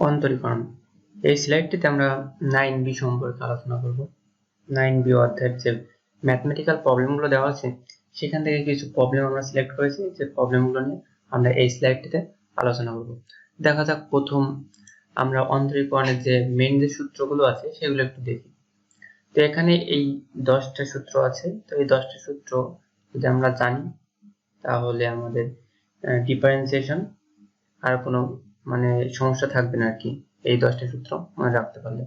অন্তরীকরণ। এই স্লাইডটিতে আমরা 9B সম্পর্কে আলোচনা করব। 9B অধ্যায়ের যে ম্যাথমেটিক্যাল প্রবলেমগুলো দেওয়া আছে সেখান থেকে কিছু প্রবলেম আমরা সিলেক্ট করেছি, যে প্রবলেমগুলো নিয়ে আমরা এই স্লাইডটিতে আলোচনা করব। দেখা যাক, প্রথম আমরা অন্তরীকরণের যে মেইন যে সূত্রগুলো আছে সেগুলো একটু দেখি। তো এখানে এই 10টা সূত্র আছে। তো এই 10টা সূত্র যদি আমরা জানি তাহলে আমাদের ডিফারেন্সিয়েশন আর কোনো সমস্যা থাকবে না আর কি, এই 10টা সূত্র মনে রাখতে পারলে।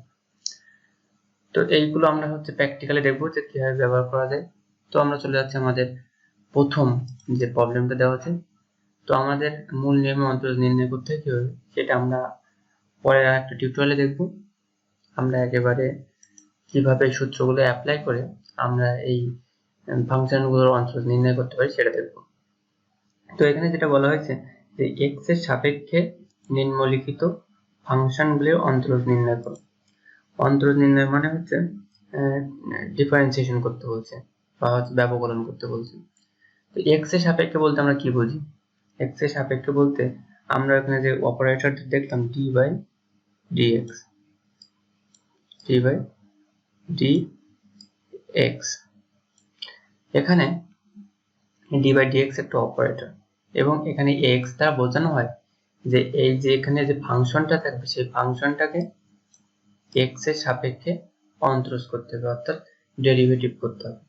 তো এইগুলো আমরা প্র্যাকটিক্যালি দেখবো যে কিভাবে ব্যবহার করা যায়। তো আমরা চলে যাচ্ছি আমাদের প্রথম যে প্রবলেমটা দেওয়া আছে। তো আমাদের মূল নিয়মে অন্তরজ নির্ণয় করতে হয় কিভাবে সেটা আমরা পরের একটা টিউটোরিয়ালে দেখবো। আমরা একেবারে কিভাবে এই সূত্রগুলো অ্যাপ্লাই করে আমরা এই ফাংশনগুলোর অন্তরজ নির্ণয় করতে পারি সেটা দেখবো। তো এখানে যেটা বলা হয়েছে যে x এর সাপেক্ষে নিম্নলিখিত ফাংশনগুলির অন্তরজ নির্ণয় করো। অন্তরজ নির্ণয় মানে ডিফারেন্সিয়েশন করতে বলছে বা ব্যবকলন করতে বলছে। তো x এর সাপেক্ষে বলতে আমরা কি বুঝি? x এর সাপেক্ষে বলতে আমরা এখানে যে অপারেটর দেখলাম d/dx, d/dx, এখানে d/dx একটা অপারেটর এবং এখানে x দ্বারা বোঝানো হয় যে এই যে এখানে যে ফাংশনটা থাকবে সেই ফাংশনটাকে x এর সাপেক্ষে অন্তরজ করতে হবে, অর্থাৎ ডেরিভেটিভ করতে হবে।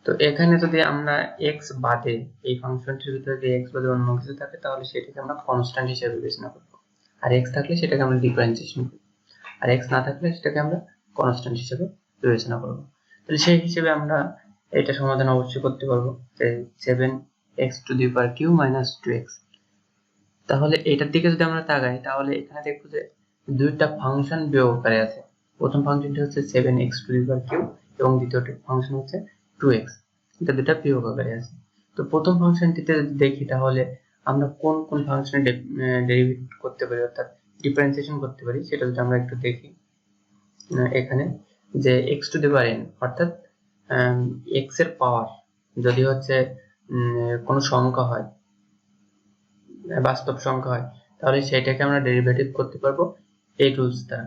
তো এখানে যদি আমরা x বাদে এই ফাংশনটির ভিতরে যদি x বাদে অন্য কিছু থাকে তাহলে সেটাকে আমরা কনস্ট্যান্ট হিসেবে বিবেচনা করব, আর x থাকলে সেটাকে আমরা ডিফারেন্সিয়েশন করব, আর x না থাকলে সেটাকে আমরা কনস্ট্যান্ট হিসেবে বিবেচনা করব। তাহলে সেই হিসেবে আমরা এটা সমাধান অবশ্যই করতে পারবো যে 7x³ - 2x। তাহলে এটার দিকে যদি আমরা তাকাই তাহলে এখানে দেখবো যে দুইটা ফাংশন বিয়োগকারী আছে। প্রথম ফাংশনটি হচ্ছে 7x³ এবং দ্বিতীয় ফাংশন হচ্ছে 2x, এটা দুটা বিয়োগকারী আছে। তো প্রথম ফাংশনটিতে যদি দেখি তাহলে আমরা কোন কোন ফাংশনে ডেরিভেট করতে পারি অর্থাৎ ডিফারেন্সিয়েশন করতে পারি সেটা যদি আমরা একটু দেখি। এখানে যে x⁴n অর্থাৎ x এর পাওয়ার যদি কোনো সংখ্যা হয়, বাস্তব সংখ্যা হয়, তাহলে সেটাকে আমরা ডেরিভেটিভ করতে পারবো এই রুলস দ্বারা,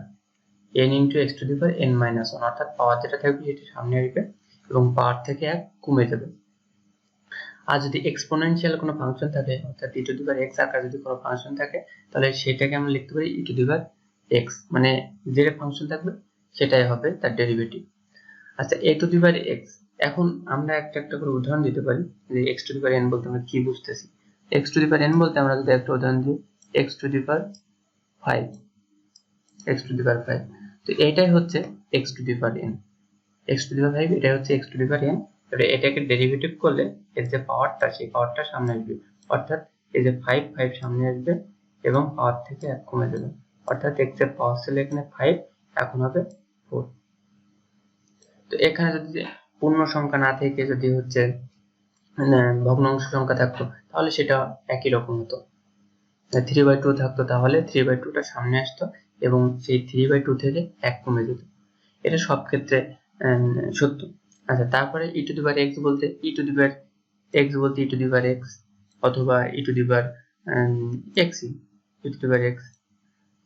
n × x⁴n-1, অর্থাৎ পাওয়ার যেটা থাকবে সেটা সামনে আসবে এবং পাওয়ার থেকে 1 কমে যাবে। আর যদি এক্সপোনেনশিয়াল কোনো ফাংশন থাকে অর্থাৎ e⁻x আকারে যদি কোনো ফাংশন থাকে তাহলে সেটাকে আমরা লিখতে পারি e⁻x, মানে যে ফাংশন থাকবে সেটাই হবে তার ডেরিভেটিভ। আচ্ছা, a⁻x, এখন আমরা একটা একটা করে উদাহরণ দিতে পারি যে x⁴n বলতে আমরা কি বুঝতেছি। x⁴n বলতে আমরা যদি একটা উদাহরণ দিই x⁵, তো এটাই হচ্ছে x⁴n, x⁵, এটাই হচ্ছে x⁴n। তবে এটাকে ডেরিভেটিভ করলে এর যে পাওয়ারটা সেই পাওয়ারটা সামনে আসবে, অর্থাৎ এই যে 5 সামনে আসবে এবং পাওয়ার থেকে 1 কমে যাবে, অর্থাৎ x এর পাওয়ার ছিল এখানে 5, এখন হবে 4। তো এখানে যদি পূর্ণ সংখ্যা না থেকে যদি ভগ্নাংশ সংখ্যা থাকতো তাহলে সেটা একই রকম হতো, 3/2 থাকতো তাহলে 3/2টা সামনে আসতো এবং সেই 3/2 থেকে 1 কমে যেত। এটা সব ক্ষেত্রে সত্য। আচ্ছা, তারপরে e⁻x বলতে e⁻x অথবা e⁻x,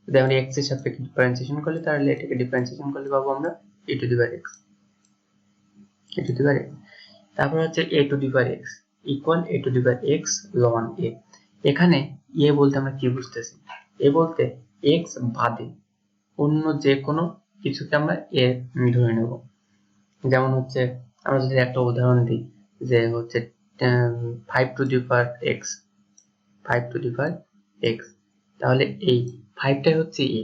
যদি আমরা x এর সাপেক্ষে ডিফারেন্সিয়েশন করলে তাহলে এটাকে ডিফারেন্সিয়েশন করলে পাবো আমরা e⁻x। তারপর হচ্ছে a⁻x equal a⁻x ln a। এখানে a বলতে আমরা কি বুঝতেছি? a বলতে x বাদে অন্য যে কোনো কিছুকে আমরা a ধরে নেব। যেমন আমরা যদি একটা উদাহরণ দিই যে 5⁻x, তাহলে এই 5টাই হচ্ছে a।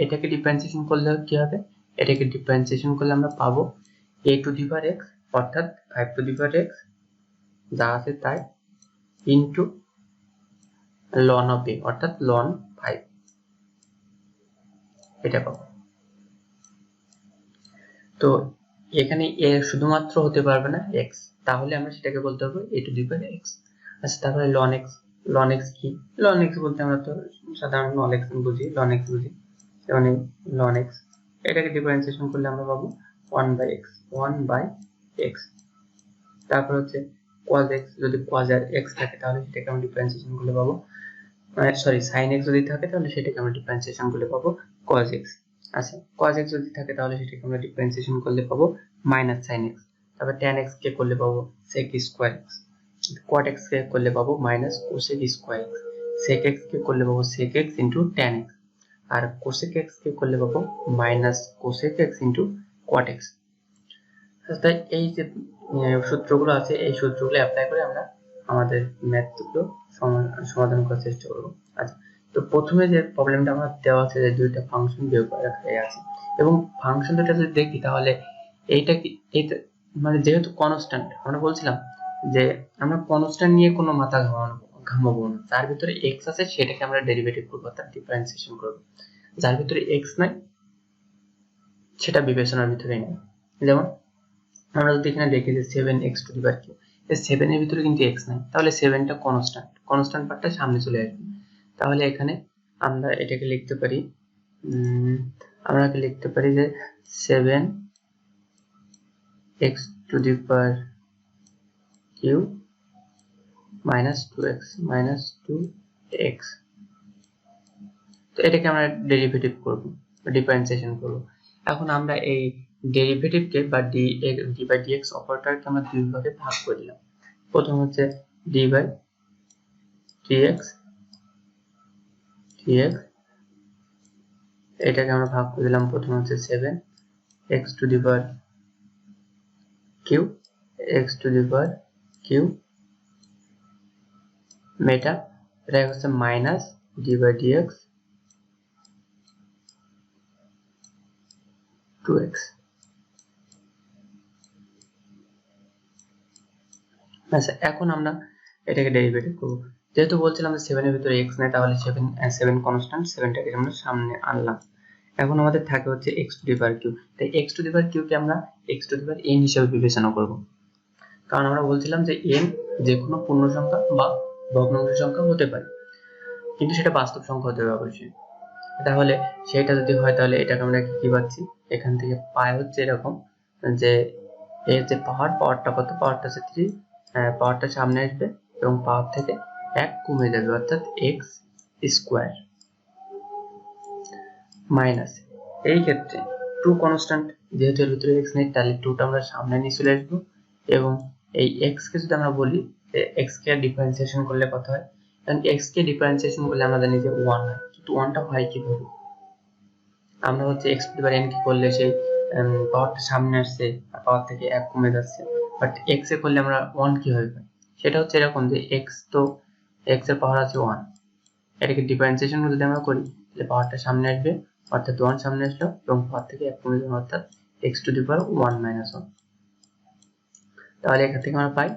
এটাকে ডিফারেন্সিয়েশন করলে কি হবে? এটাকে ডিফারেন্সিয়েশন করলে আমরা পাবো a⁻x অর্থাৎ 5⁻x যা আছে তাই ইনটু ln a অর্থাৎ ln 5, এটা পাবো। তো এখানে a শুধুমাত্র হতে পারবে না x, তাহলে আমরা সেটাকে বলতে পারবো a⁻x। আচ্ছা, তারপরে ln x কি? ln x বলতে আমরা তো সাধারণ ln x বুঝি, যেমন ln x, এটাকে ডিফারেন্সিয়েশন করলে আমরা পাবো 1/x। তারপর cos x, যদি cos x থাকে তাহলে সেটাকে আমরা ডিফারেন্সিয়েশন করলে পাবো সরি sin x যদি থাকে তাহলে সেটাকে আমরা ডিফারেন্সিয়েশন করলে পাবো cos x। আচ্ছা cos x যদি থাকে তাহলে সেটাকে আমরা ডিফারেন্সিয়েশন করলে পাবো মাইনাস sin x। তারপর tan x কে করলে পাবো sec square x। cot x কে করলে পাবো minus cosec square x। sec x কে করলে পাবো sec x into tan x। আর cosec x কে করলে পাবো minus cosec x into cot x। তাই এই যে সূত্রগুলো আছে এই সূত্রগুলো অ্যাপ্লাই করে আমরা আমাদের ম্যাথগুলো সমাধান করার চেষ্টা করব। আচ্ছা, তো প্রথমে যে প্রবলেমটা আমার দেওয়া আছে যে দুইটা ফাংশন বিয়োগ করে রাখা আছে এবং ফাংশন দুটো যদি দেখি তাহলে এইটা কি এইটা মানে যেহেতু কনস্ট্যান্ট আমরা বলছিলাম যে আমরা কনস্ট্যান্ট নিয়ে কোনো মাথা ঘামাবো না। যার ভিতরে x আছে সেটাকে আমরা ডেরিভেটিভ করব অর্থাৎ ডিফারেন্সিয়েশন করব। যার ভিতরে x নাই সেটা বিবেচনার ভিতরে নেই। যেমন আমরা যদি এখানে দেখি যে 7x to the power Q, এই 7 এর ভিতরে কিন্তু x নাই, তাহলে 7টা কনস্ট্যান্ট পার্টটা সামনে চলে আসবে। তাহলে এখানে আমরা এটাকে লিখতে পারি যে 7x to the power Q minus 2x। তো এটাকে আমরা ডেরিভেটিভ করব, ডিফারেন্সিয়েশন করব। এখন আমরা এই ডেরিভেটিভকে বা ডি বাই ডিএক্স অপারেটরকে আমরা দুই ভাগে ভাগ করে দিলাম। প্রথম হচ্ছে ডি বাই ডিএক্স এটাকে আমরা ভাগ করে দিলাম। প্রথম হচ্ছে 7x to the power Q মেটা, এটা হচ্ছে minus D by dx 2x। আচ্ছা, এখন আমরা এটাকে ডেরিভেটিভ করব। যেহেতু বলছিলাম যে 7 এর ভিতরে x নাই, তাহলে 7 কনস্ট্যান্ট, 7টাকে আমরা সামনে আনলাম। এখন আমাদের থাকে হচ্ছে x to the power q. তাই x to the power q কে আমরা x to the power n হিসেবে বিবেচনা করব, কারণ আমরা বলছিলাম যে n যে কোনো পূর্ণ সংখ্যা বা ভগ্নাংশ সংখ্যা হতে পারে, কিন্তু সেটা বাস্তব সংখ্যা হতে হবে অবশ্যই। তাহলে সেটা যদি হয় তাহলে এটাকে আমরা কি পাচ্ছি, এখান থেকে পাই হচ্ছে এরকম যে এর যে পাওয়ারটা কত, পাওয়ারটা হচ্ছে 3, পাওয়ারটা সামনে আসবে এবং পাওয়ার থেকে 1 কমে যাবে অর্থাৎ x স্কয়ার মাইনাস এই ক্ষেত্রে 2 কনস্ট্যান্ট, যেহেতু এর ভিতরে x নেই তাহলে 2টা আমরা সামনে নিয়ে চলে আসবো এবং এই x কে যদি আমরা বলি যে x কে ডিফারেন্সিয়েশন করলে কত হয়, কারণ x কে ডিফারেন্সিয়েশন করলে আমরা জানি যে 1 হয়, কিন্তু 1টা হয় কিভাবে, আমরা হচ্ছে x to the power n কি করলে সেই পাওয়ারটা সামনে আসছে আর পাওয়ার থেকে 1 কমে যাচ্ছে, বাট x এ করলে আমরা 1 কিভাবে পাই, সেটা হচ্ছে এরকম যে x এর পাওয়ার আছে 1, এটাকে ডিফারেন্সিয়েশন যদি আমরা করি তাহলে পাওয়ারটা সামনে আসবে অর্থাৎ 1 সামনে আসলো এবং পাওয়ার থেকে 1 কমে যাবে অর্থাৎ x to the power 1 minus 1। তাহলে এখান থেকে আমরা পাই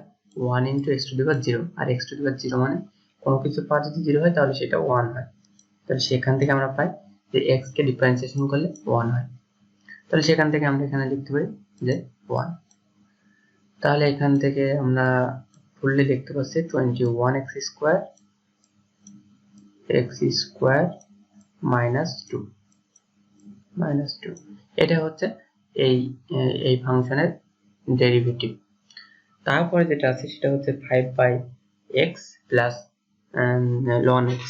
1 into x to the power 0, আর x টু দি পাওয়ার 0 মানে কোনো কিছু পাওয়ার যদি 0 হয় তাহলে সেটা 1 হয়। তাহলে সেখান থেকে আমরা পাই যে x কে ডিফারেন্সিয়েশন করলে 1 হয়। তাহলে সেখান থেকে আমরা এখানে লিখতে পারি যে 1। তাহলে এখান থেকে আমরা ফুললি লিখতে পাচ্ছি 21x স্কয়ার মাইনাস 2। এটা হচ্ছে এই ফাংশনের ডেরিভেটিভ। তারপরে যেটা আছে সেটা হচ্ছে 5/x প্লাস ln x।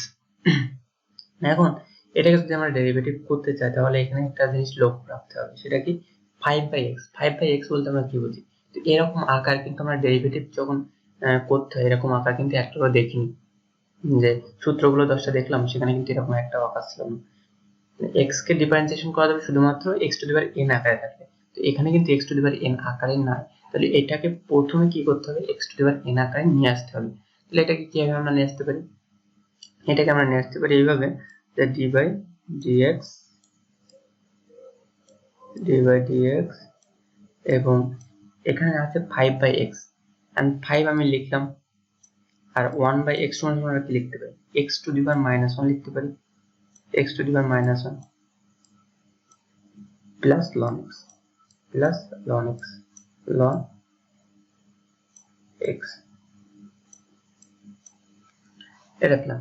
এখন এটাকে যদি আমরা ডেরিভেটিভ করতে চাই তাহলে এখানে একটা জিনিস লক্ষ্য রাখতে হবে, সেটা কি 5/x বলতে আমরা কি বুঝি। তো এরকম আকার কিন্তু আমরা ডেরিভেটিভ যখন করতে হয় এরকম আকার কিন্তু একটাও দেখিনি, যে সূত্রগুলো 10টা দেখলাম সেখানে কিন্তু এরকম একটা আকার ছিল না। x কে ডিফারেন্সিয়েশন করা যাবে শুধুমাত্র x to the power n আকারে থাকবে, তো এখানে কিন্তু x to the power n আকারে নাই। তাহলে এটাকে প্রথমে কি করতে হবে, x to the power n আকারে নিয়ে আসতে হবে। তাহলে এটাকে কিভাবে আমরা নিয়ে আসতে পারি, এটাকে আমরা নিয়ে আসতে পারি এইভাবে যে d বাই dx এবং এখানে আছে 5/x and 5 আমি লিখলাম, আর 1/x সমান আমরা কি লিখতে পারি, x to the power minus 1 লিখতে পারি, x to the power minus 1 plus ln x এটা লিখলাম।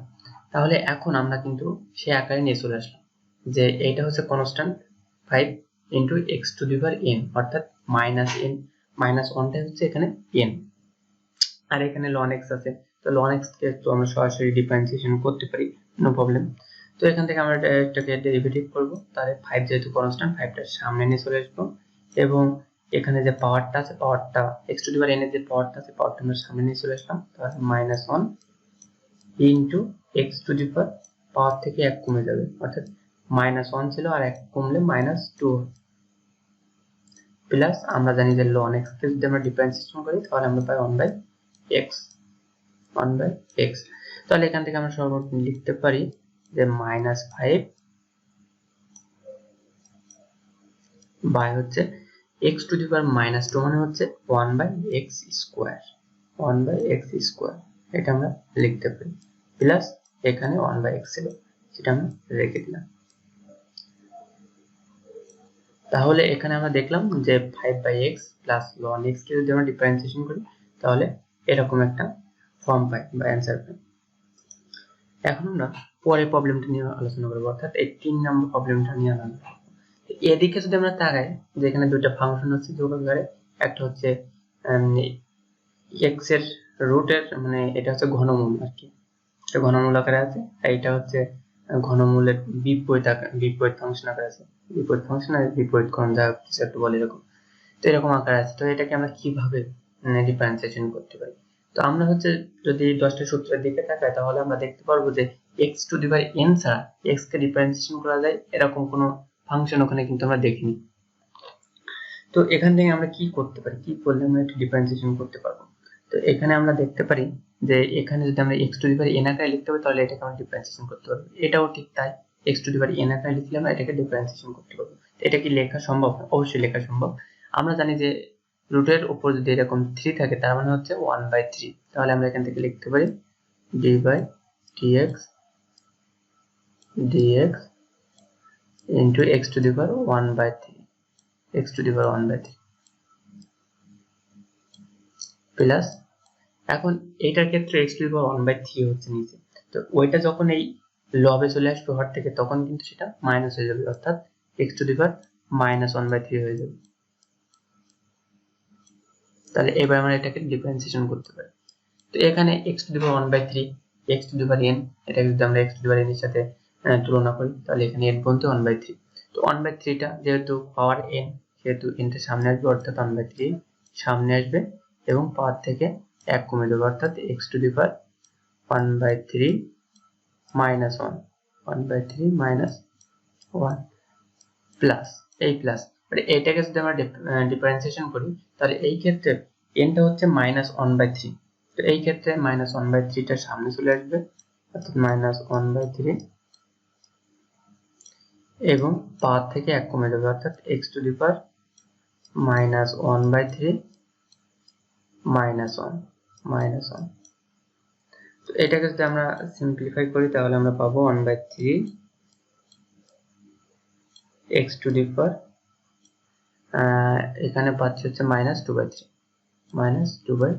তাহলে এখন আমরা কিন্তু সেই আকারে নিয়ে চলে আসলাম যে এইটা হচ্ছে constant 5 into x to the power n অর্থাৎ মাইনাস n, মাইনাস 1টা হচ্ছে এখানে n, আর এখানে ln x আছে। তো ln x কে তো আমরা সরাসরি ডিফারেন্সিয়েশন করতে পারি, নো প্রবলেম। তো এখান থেকে আমরা এটাকে ডেরিভেটিভ করব, তাহলে 5 যেহেতু কনস্ট্যান্ট 5টার সামনে নিয়ে চলে আসবো, এবং এখানে যে পাওয়ারটা আছে পাওয়ারটা x to the power n এর যে পাওয়ারটা আছে পাওয়ারটা আমরা সামনে নিয়ে চলে আসলাম, তাহলে -1 ইনটু x টু দি পাওয়ার থেকে 1 কমে যাবে, অর্থাৎ -1 ছিল আর 1 কমলে -2 প্লাস আমরা জানি যে ln x কে যদি আমরা ডিফারেন্সিয়েশন করি তাহলে আমরা পাই 1/x 1/x। তাহলে এখান থেকে আমরা সর্বপ্রথম লিখতে পারি যে -5 বাই হচ্ছে x টু দি পাওয়ার -2 মানে হচ্ছে 1/x স্কয়ার 1/x স্কয়ার, এটা আমরা লিখতে পারি, প্লাস এখানে 1/x ছিল সেটা আমরা রেখে দিলাম। তাহলে এখানে আমরা দেখলাম যে 5/x প্লাস ln x কে যদি আমরা ডিফারেন্সিয়েশন করি তাহলে এরকম একটা ফর্ম পাই বা অ্যানসার পাই। এখন আমরা পরের প্রবলেমটা নিয়ে আলোচনা করব, অর্থাৎ এই 3 নম্বর প্রবলেমটা নিয়ে আলোচনা করব। এদিকে যদি আমরা তাকাই যে এখানে দুটো ফাংশন আছে যোগ আকারে, একটা হচ্ছে x এর রুটের মানে এটা হচ্ছে ঘনমূল আর কি, এটা ঘনমূল আকারে আছে, আর এটা হচ্ছে ঘনমূলের বিপরীত ফাংশন আকারে আছে, বিপরীত ফাংশন আর বিপরীতকরণ যা কিছু একটা বলে এরকম। তো এরকম আকারে আছে, তো এটাকে আমরা কিভাবে ডিফারেন্সিয়েশন করতে পারি? তো আমরা হচ্ছে যদি 10টা সূত্রের দিকে তাকাই তাহলে আমরা দেখতে পারবো যে x to the power n ছাড়া x কে ডিফারেন্সিয়েশন করা যায় এরকম কোনো ফাংশন ওখানে কিন্তু আমরা দেখিনি। তো এখান থেকে আমরা কি করতে পারি, কি করলে আমরা এটা ডিফারেন্সিয়েশন করতে পারবো? তো এখানে আমরা দেখতে পারি যে এখানে যদি আমরা x to the power n আকারে লিখতে পারি তাহলে এটাকে আমরা ডিফারেন্সিয়েশন করতে পারবো, এটাও ঠিক তাই, x to the power n আকারে লিখলে আমরা এটাকে ডিফারেন্সিয়েশন করতে পারবো। এটা কি লেখা সম্ভব? অবশ্যই লেখা সম্ভব। আমরা জানি যে রুটের উপর যদি এরকম 3 থাকে তার মানে হচ্ছে 1/3, তাহলে আমরা এখান থেকে লিখতে পারি d/dx into x to the power 1/3 x to the power 1/3 plus, এখন এইটার ক্ষেত্রে x to the power 1/3 হচ্ছে নিচে, তো ওইটা যখন এই লবে চলে আসবে হর থেকে তখন কিন্তু সেটা মাইনাস হয়ে যাবে, অর্থাৎ x to the power -1/3 হয়ে যাবে। তাহলে এবার আমরা এটাকে ডিফারেন্সিয়েশন করতে পারি। তো এখানে x to the power 1/3 x to the power n, এটা যদি আমরা x to the power n এর সাথে তুলনা করি তাহলে এখানে n বলতে 1/3, তো 1/3 টা যেহেতু পাওয়ার n সেহেতু n টা সামনে আসবে অর্থাৎ 1/3 সামনে আসবে এবং পাওয়ার থেকে 1 কমে যাবে অর্থাৎ x to the power 1/3 minus 1 1/3 minus 1 plus এই প্লাস, মানে এটাকে যদি আমরা ডিফারেন্সিয়েশন করি তাহলে এই ক্ষেত্রে n টা হচ্ছে -1/3, তো এই ক্ষেত্রে -1/3 টা সামনে চলে আসবে অর্থাৎ -1/3 এবং পাওয়ার থেকে 1 কমে যাবে অর্থাৎ x to the power -1/3 -1 তো এটাকে যদি আমরা সিম্পলিফাই করি তাহলে আমরা পাবো 1/3 x to the power এখানে পাচ্ছি হচ্ছে -2/3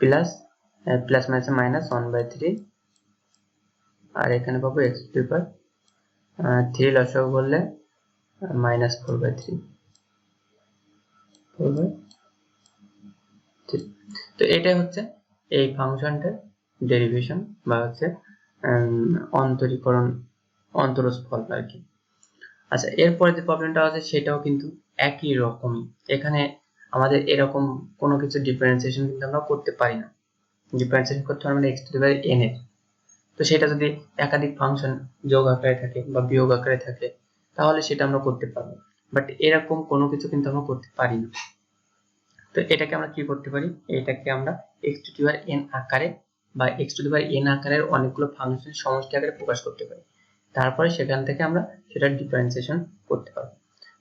প্লাস প্লাস মাইনাসে -1/3 আর এখানে পাবো x to the power 3 লসাগু করলে -4/3 তো এটা হচ্ছে এই ফাংশনটার ডেরিভেশন বা হচ্ছে অন্তরজ ফল আর কি। আচ্ছা, এরপরে যে প্রবলেমটা আছে সেটাও কিন্তু একই রকমই, এখানে আমাদের এরকম কোনো কিছু ডিফারেন্সিয়েশন কিন্তু আমরা করতে পারি না, ডিফারেন্সিয়েশন করতে পারবো না x to the power n এর, তো সেটা যদি একাধিক ফাংশন যোগ আকারে থাকে বা বিয়োগ আকারে থাকে তাহলে সেটা আমরা করতে পারবো, বাট এরকম কোনো কিছু কিন্তু আমরা করতে পারি না। তো এটাকে আমরা কি করতে পারি, এটাকে আমরা x to the power n আকারে বা x to the power n আকারের অনেকগুলো ফাংশন সমষ্টি আকারে প্রকাশ করতে পারি, তারপরে সেখান থেকে আমরা সেটার ডিফারেন্সিয়েশন করতে পারবো।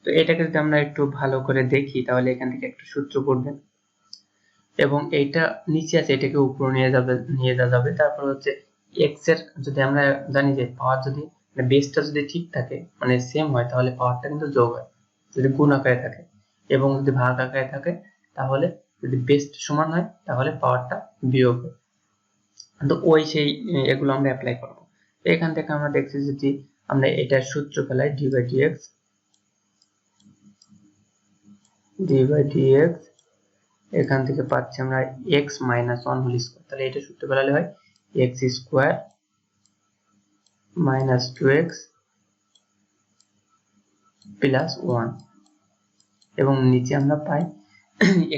তো এটাকে যদি আমরা একটু ভালো করে দেখি তাহলে এখান থেকে একটা সূত্র পড়বে এবং এইটা নিচে আছে এটাকে উপরে নিয়ে যাওয়া যাবে, তারপর হচ্ছে x এর যদি আমরা জানি যে পাওয়ার যদি বেসটা যদি ঠিক থাকে মানে সেম হয় তাহলে পাওয়ারটা কিন্তু যোগ হয়, যদি গুণ আকারে থাকে, এবং যদি ভাগ আকারে থাকে তাহলে যদি বেসটা সমান হয় তাহলে পাওয়ারটা বিয়োগ হয়। তো ওই সেই এগুলো আমরা অ্যাপ্লাই করব। তো এখান থেকে আমরা দেখছি যদি আমরা এটার সূত্র ফেলাই d/dx এখান থেকে পাচ্ছি আমরা x মাইনাস 1 হোল স্কয়ার। তাহলে এটা সূত্র বলালে হয় x square minus 2x plus 1, এবং নিচে আমরা পাই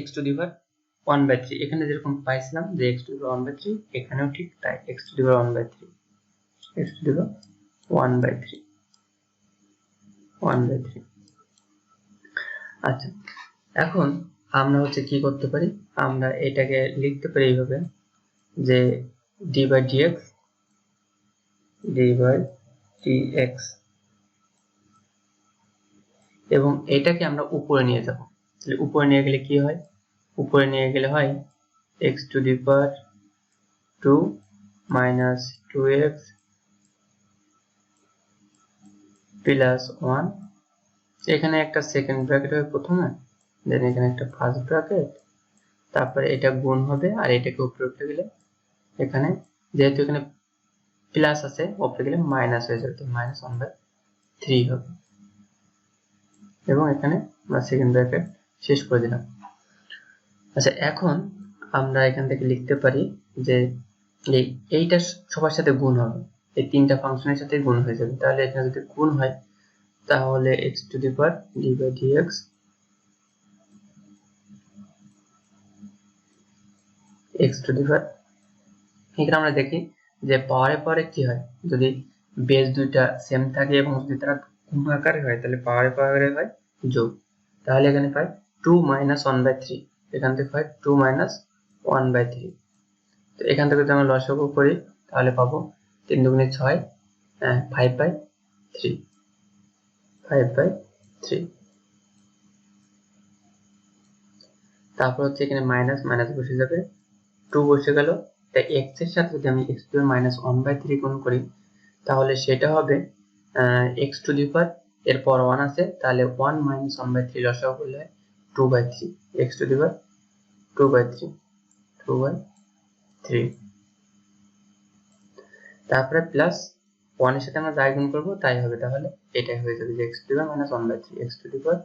x টু দি পাওয়ার 1/3। এখানে যেরকম পাইছিলাম যে x টু দি পাওয়ার 1/3, এখানেও ঠিক তাই x to the power 1/3, x to the power 1/3 1/3। আচ্ছা, এখন আমরা হচ্ছে কি করতে পারি, আমরা এটাকে লিখতে পারি এইভাবে যে d by dx, এবং এটাকে আমরা উপরে নিয়ে যাব। তাহলে উপরে নিয়ে গেলে কি হয়, উপরে নিয়ে গেলে হয় x to the power 2 minus 2x plus 1, এখানে একটা সেকেন্ড ব্র্যাকেট হবে প্রথমে, দেন এখানে একটা ফার্স্ট ব্র্যাকেট, তারপরে এটা গুণ হবে, আর এটাকে উপরে উঠে গেলে এখানে যেহেতু এখানে প্লাস আছে উপরে গেলে মাইনাস হয়ে যাবে, তো মাইনাস 1/3 হবে, এবং এখানে আমরা সেকেন্ড ব্র্যাকেট শেষ করে দিলাম। আচ্ছা, এখন আমরা এখান থেকে লিখতে পারি যে এইটা সবার সাথে গুণ হবে, এই তিনটা ফাংশনের সাথে গুণ হয়ে যাবে। তাহলে এখানে যদি গুণ হয় তাহলে x to the power d by dx x to the power, এখানে আমরা দেখি যে পাওয়ারে পাওয়ারে কি হয়, যদি বেস দুইটা সেম থাকে এবং যদি তারা গুণ আকারে হয় তাহলে পাওয়ারে পাওয়ারে হয় যোগ। তাহলে এখানে পাই 2 মাইনাস 1/3, এখান থেকে হয় 2 মাইনাস 1/3। তো এখান থেকে যদি আমরা লসাগু করি তাহলে পাবো 3 দুগুণে 6, 5/3, 5/3। তারপর হচ্ছে এখানে মাইনাস মাইনাস বসে যাবে, 2 বসে গেল, তাই x এর সাথে যদি আমি x টু দি মাইনাস 1/3 গুণ করি তাহলে সেটা হবে x টু দি পাওয়ার, এরপর 1 আছে, তাহলে 1 মাইনাস 1/3 লসাগু করলে 2/3, x টু দি পাওয়ার 2/3, 2/3। তারপরে প্লাস 1 এর সাথে আমরা যাই গুণ করব তাই হবে, তাহলে এটাই হয়ে যাবে যে x to the power minus 1/3, x to the power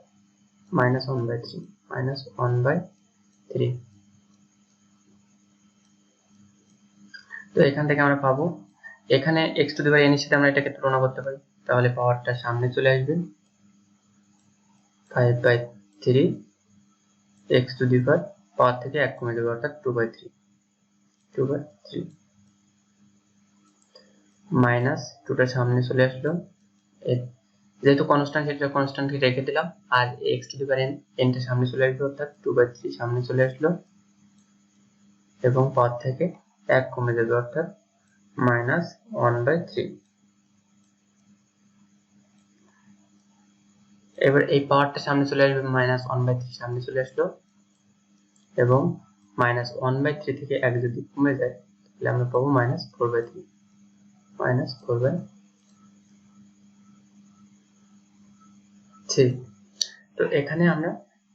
minus 1/3, minus 1/3। তো এখান থেকে আমরা পাবো, এখানে x to the power n এর সাথে আমরা এটাকে তুলনা করতে পারি, তাহলে পাওয়ারটা সামনে চলে আসবে 5/3, x টু দি পাওয়ার পাওয়ার থেকে 1 কমে যাবে অর্থাৎ 2/3, 2/3 মাইনাস 2টা সামনে চলে আসলো, যেহেতু কনস্ট্যান্ট সেটা কনস্ট্যান্টকে রেখে দিলাম, আর x to the power n টা সামনে চলে আসবে অর্থাৎ 2/3 সামনে চলে আসলো, এবং পাওয়ার থেকে 1 কমে যাবে অর্থাৎ মাইনাস 1/3। এবার এই পাওয়ারটা সামনে চলে আসবে, মাইনাস 1/3 সামনে চলে আসলো, এবং মাইনাস 1/3 থেকে 1 যদি কমে যায় তাহলে আমরা পাবো মাইনাস 4/3, মাইনাস 4/3। তো এখানে আমরা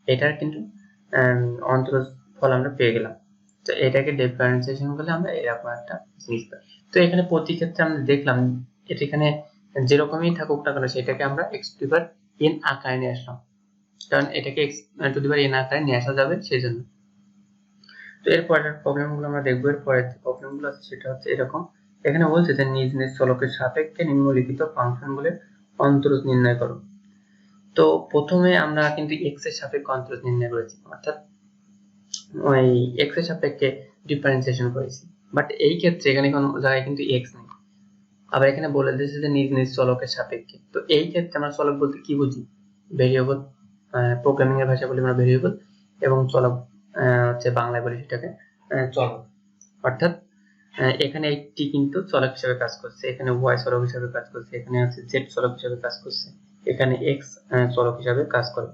এটার কিন্তু অন্তরজ ফল আমরা পেয়ে গেলাম। তো এটাকে ডিফারেন্সিয়েশন করলে আমরা এরকম একটা জিনিস পাই। তো এখানে প্রতি ক্ষেত্রে আমরা দেখলাম এটা এখানে যেরকমই থাকুক না কেন সেটাকে আমরা x to the power n আকারে নিয়ে আসলাম, কারণ এটাকে x to the power n আকারে নিয়ে আসা যাবে সেই জন্য। তো এরপরের প্রবলেমগুলো আমরা দেখবো, এরপরের যে প্রবলেমগুলো আছে সেটা হচ্ছে এরকম। এখানে বলছে যে নিজ নিজ চলকের সাপেক্ষে নিম্নলিখিত ফাংশনগুলোর অন্তরজ নির্ণয় করো। তো প্রথমে আমরা কিন্তু x এর সাপেক্ষে অন্তরজ নির্ণয় করেছি, অর্থাৎ ওই x এর সাপেক্ষে ডিফারেন্সিয়েশন করেছি, বাট এই ক্ষেত্রে এখানে কোনো জায়গায় কিন্তু x নেই। আবার এখানে বলে দিয়েছে যে নিজ নিজ চলকের সাপেক্ষে। তো এই ক্ষেত্রে আমরা চলক বলতে কি বুঝি, ভেরিয়েবল, প্রোগ্রামিং এর ভাষা বলি আমরা ভেরিয়েবল, এবং চলক হচ্ছে বাংলায় বলি সেটাকে চলক। অর্থাৎ এখানে এই টি কিন্তু চলক হিসেবে কাজ করছে, এখানে y চলক হিসেবে কাজ করছে, এখানে আছে z চলক হিসেবে কাজ করছে, এখানে x চলক হিসেবে কাজ করে।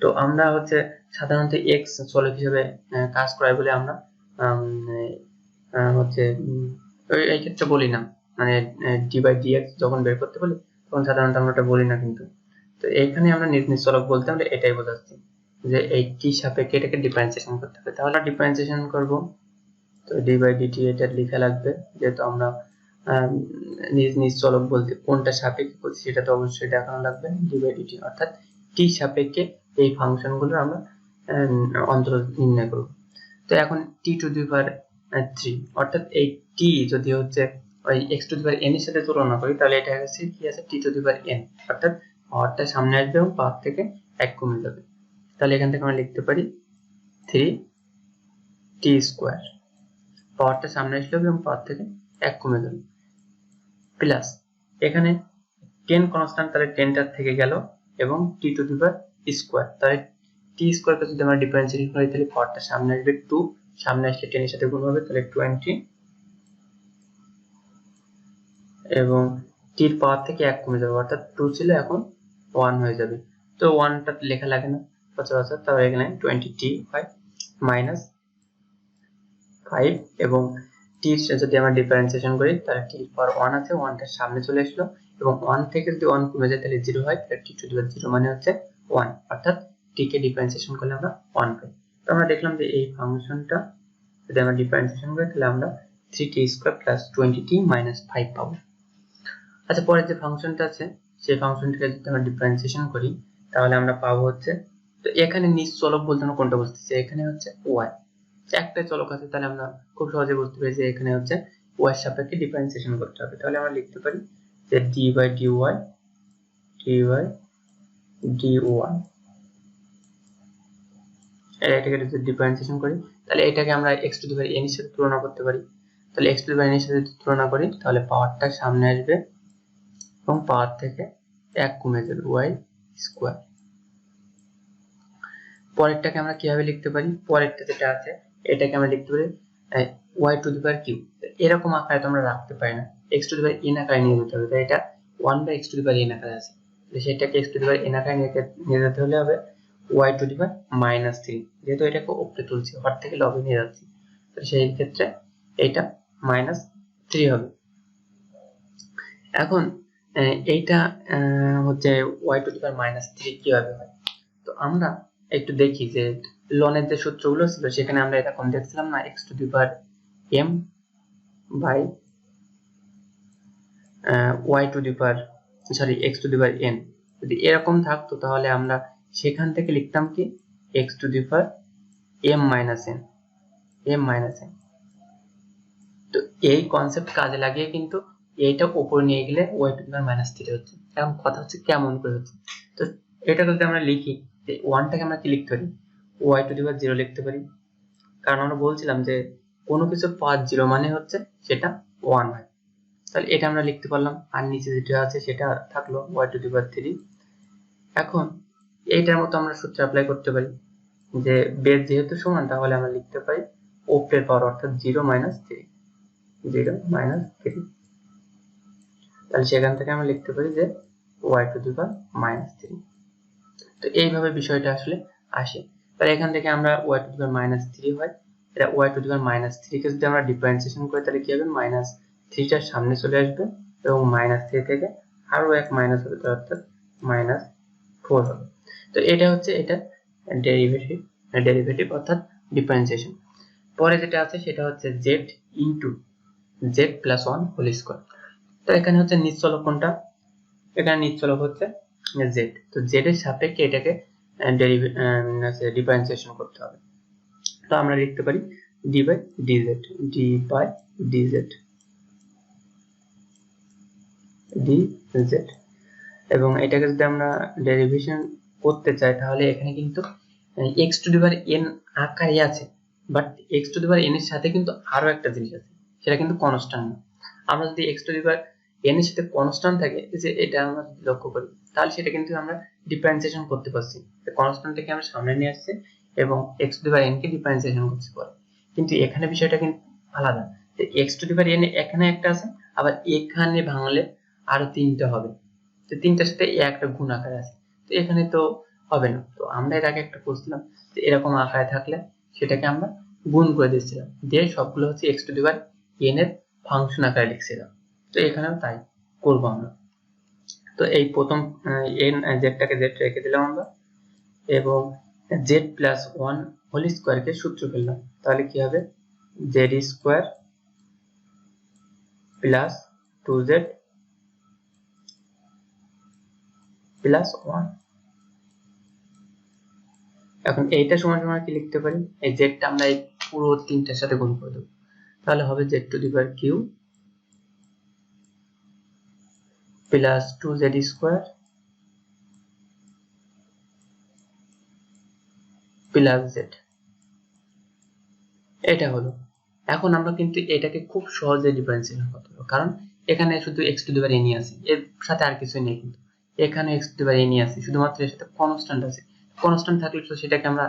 তো আমরা হচ্ছে সাধারণত x চলক হিসেবে কাজ করাই বলে আমরা হচ্ছে এই ক্ষেত্রে বলি না, মানে d by dx যখন বের করতে বলি তখন সাধারণত আমরা এটা বলি না কিন্তু। তো এইখানে আমরা নিজ নিজ চলক বলতে আমরা এটাই বোঝাচ্ছি যে এই t সাপেক্ষে এটাকে ডিফারেন্সিয়েশন করতে হবে। তাহলে ডিফারেন্সিয়েশন করব, তো d by dt এটা লেখা লাগবে, যেহেতু আমরা নিজ নিজ চলক বলতে কোনটা সাপেক্ষে করছি সেটা তো অবশ্যই দেখানো লাগবে, d by dt অর্থাৎ t সাপেক্ষে এই ফাংশনগুলো আমরা অন্তর নির্ণয় করব। তো এখন t⁻³ অর্থাৎ এই t যদি হচ্ছে ওই x⁻n এর সাথে তুলনা করি তাহলে এটা হচ্ছে কি আছে t⁻n, অর্থাৎ পাওয়ারটা সামনে আসবে এবং পাওয়ার থেকে 1 কমে যাবে। তাহলে এখান থেকে আমরা লিখতে পারি 3t², পাওয়ারটা সামনে আসলে এবং পাওয়ার থেকে 1 কমে যাবে, প্লাস এখানে 10 কনস্ট্যান্ট, তাহলে 10টা থেকে গেল এবং t², তাহলে t² কে যদি আমরা ডিফারেন্সিয়েট করি তাহলে পাওয়ারটা সামনে আসবে 2, সামনে আসলে 10 এর সাথে গুণ হবে, তাহলে 20 এবং t এর পাওয়ার থেকে 1 কমে যাবে, অর্থাৎ 2 ছিল এখন 1 হয়ে যাবে। তো 1টা লেখা লাগে না সচরাচর, তাহলে এখানে 20t হয় মাইনাস 5 এবং t যদি আমরা ডিফারেন্সিয়েশন করি তাহলে t এর পাওয়ার 1 আছে, 1টার সামনে চলে আসলো এবং 1 থেকে যদি 1 কমে যায় তাহলে 0 হয়, তাহলে t⁻0 মানে হচ্ছে 1, অর্থাৎ t কে ডিফারেন্সিয়েশন করলে আমরা 1 পাই। তো আমরা দেখলাম যে এই ফাংশনটা যদি আমরা ডিফারেন্সিয়েশন করি তাহলে আমরা 3t² + 20t - 5 পাবো। আচ্ছা, পরের যে ফাংশনটা আছে সেই ফাংশনটাকে যদি আমরা ডিফারেন্সিয়েশন করি তাহলে আমরা পাবো হচ্ছে, তো এখানে নিজ চলক বলতে আমরা কোনটা বুঝতেছি, এখানে হচ্ছে y, একটাই চলক আছে, তাহলে আমরা খুব সহজে বুঝতে পারি যে এখানে হচ্ছে y এর সাপেক্ষে ডিফারেন্সিয়েশন করতে হবে। তাহলে আমরা লিখতে পারি যে d/dy এটাকে যদি ডিফারেন্সিয়েশন করি তাহলে এটাকে আমরা x⁻n এর সাথে তুলনা করতে পারি। তাহলে x⁻n এর সাথে তুলনা করি তাহলে পাওয়ারটা সামনে আসবে এবং পাওয়ার থেকে 1 কমে যাবে, y²। পরেরটাকে আমরা কিভাবে লিখতে পারি, পরেরটা যেটা আছে এটাকে আমরা লিখতে পারি y⁵, এরকম আকারে তোমরা রাখতে পারি না, x⁻n আকারে নিয়ে যেতে হবে, তাই এটা 1/x⁻n আকারে আছে, সেটাকে x⁻n আকারে নিয়ে যেতে হলে হবে y⁻³ যেহেতু এটাকে উপরে তুলছি, হর থেকে লবে নিয়ে যাচ্ছি, তো সেই ক্ষেত্রে এটা -3 হবে। এখন এইটা হচ্ছে y⁻³ কিভাবে হয়, তো আমরা একটু দেখি যে লনের যে সূত্রগুলো ছিল সেখানে আমরা এরকম দেখছিলাম না, x⁻m বাই x⁻n, যদি এরকম থাকতো তাহলে আমরা সেখান থেকে লিখতাম কি x⁻m-n। তো এই কনসেপ্ট কাজে লাগিয়ে কিন্তু এইটা উপরে নিয়ে গেলে y⁻³ হচ্ছে। এখন কথা হচ্ছে কেমন করে হচ্ছে, তো এটা যদি আমরা লিখি যে 1টাকে আমরা কি লিখতে পারি, y⁻0 লিখতে পারি, কারণ আমরা বলছিলাম যে কোনো কিছুর পাওয়ার 0 মানে হচ্ছে সেটা 1 হয়, তাহলে এটা আমরা লিখতে পারলাম, আর নিচে যেটা আছে সেটা থাকলো y⁻3। এখন এইটার মতো আমরা সূত্র অ্যাপ্লাই করতে পারি যে বেস যেহেতু সমান তাহলে আমরা লিখতে পারি উপরের পাওয়ার অর্থাৎ 0 - 3, তাহলে সেখান থেকে আমরা লিখতে পারি যে y⁻3। তো এইভাবে বিষয়টা আসলে আসে, তাহলে এখান থেকে আমরা y⁻3 হয়, এটা y⁻3 কে যদি আমরা ডিফারেন্সিয়েশন করি তাহলে কি হবে, -3টার সামনে চলে আসবে এবং -3 থেকে আরো এক মাইনাস হবে, অর্থাৎ -4 হবে। তো এটা হচ্ছে এটা ডেরিভেটিভ অর্থাৎ ডিফারেন্সিয়েশন। পরে যেটা আছে সেটা হচ্ছে z + 1 হোল স্কয়ার। তো এখানে হচ্ছে নিজ চলক কোনটা, এখানে নিজ চলক হচ্ছে z, তো z এর সাপেক্ষে এটাকে ডিফারেন্সিয়েশন করতে হবে। তো আমরা লিখতে পারি d/dz এবং এটাকে যদি আমরা ডেরিভেশন করতে চাই তাহলে এখানে কিন্তু x⁻n আকারে আছে, বাট x⁻n এর সাথে কিন্তু আরো একটা জিনিস আছে, সেটা কিন্তু কনস্ট্যান্ট না। আমরা যদি x⁻n এর সাথে কনস্ট্যান্ট থাকে, যে এটা আমরা যদি লক্ষ্য করি তাহলে সেটা কিন্তু আমরা ডিফারেন্সিয়েশন করতে পারছি, কনস্ট্যান্টটাকে আমরা সামনে নিয়ে আসছি এবং x⁻n কে ডিফারেন্সিয়েশন করতে পারি। কিন্তু এখানে বিষয়টা কিন্তু আলাদা, যে x⁻n এখানে একটা আছে, আবার এখানে ভাঙলে আরো 3টা হবে, তো 3টার সাথে একটা গুণ আকারে আছে, তো এখানে তো হবে না। তো আমরা এর আগে একটা করছিলাম যে এরকম আকারে থাকলে সেটাকে আমরা গুণ করে দিচ্ছিলাম, দিয়ে সবগুলো হচ্ছে x⁻n এর ফাংশন আকারে লিখছিলাম, তো এখানেও তাই করবো আমরা। তো এই প্রথম জেডটাকে জেড রেখে দিলাম আমরা এবং z+1 হোল স্কয়ারকে সূত্র ফেললাম, তাহলে কি হবে z² + 2z + 1 এখন এইটা সমান সমান কি লিখতে পারি, এই জেডটা আমরা এই পুরো তিনটার সাথে গুণ করে দেবো, তাহলে হবে Z to the power Q plus 2z square plus Z. এটা হলো। এখন আমরা কিন্তু এটাকে খুব সহজে ডিফারেন্সিয়েশন করতে পারবো, কারণ এখানে শুধু x to the power n আছে, এর সাথে আর কিছুই নেই। কিন্তু এখানে x to the power n আছে, শুধুমাত্র এর সাথে কনস্ট্যান্ট আছে। কনস্ট্যান্ট থাকলে তো সেটাকে আমরা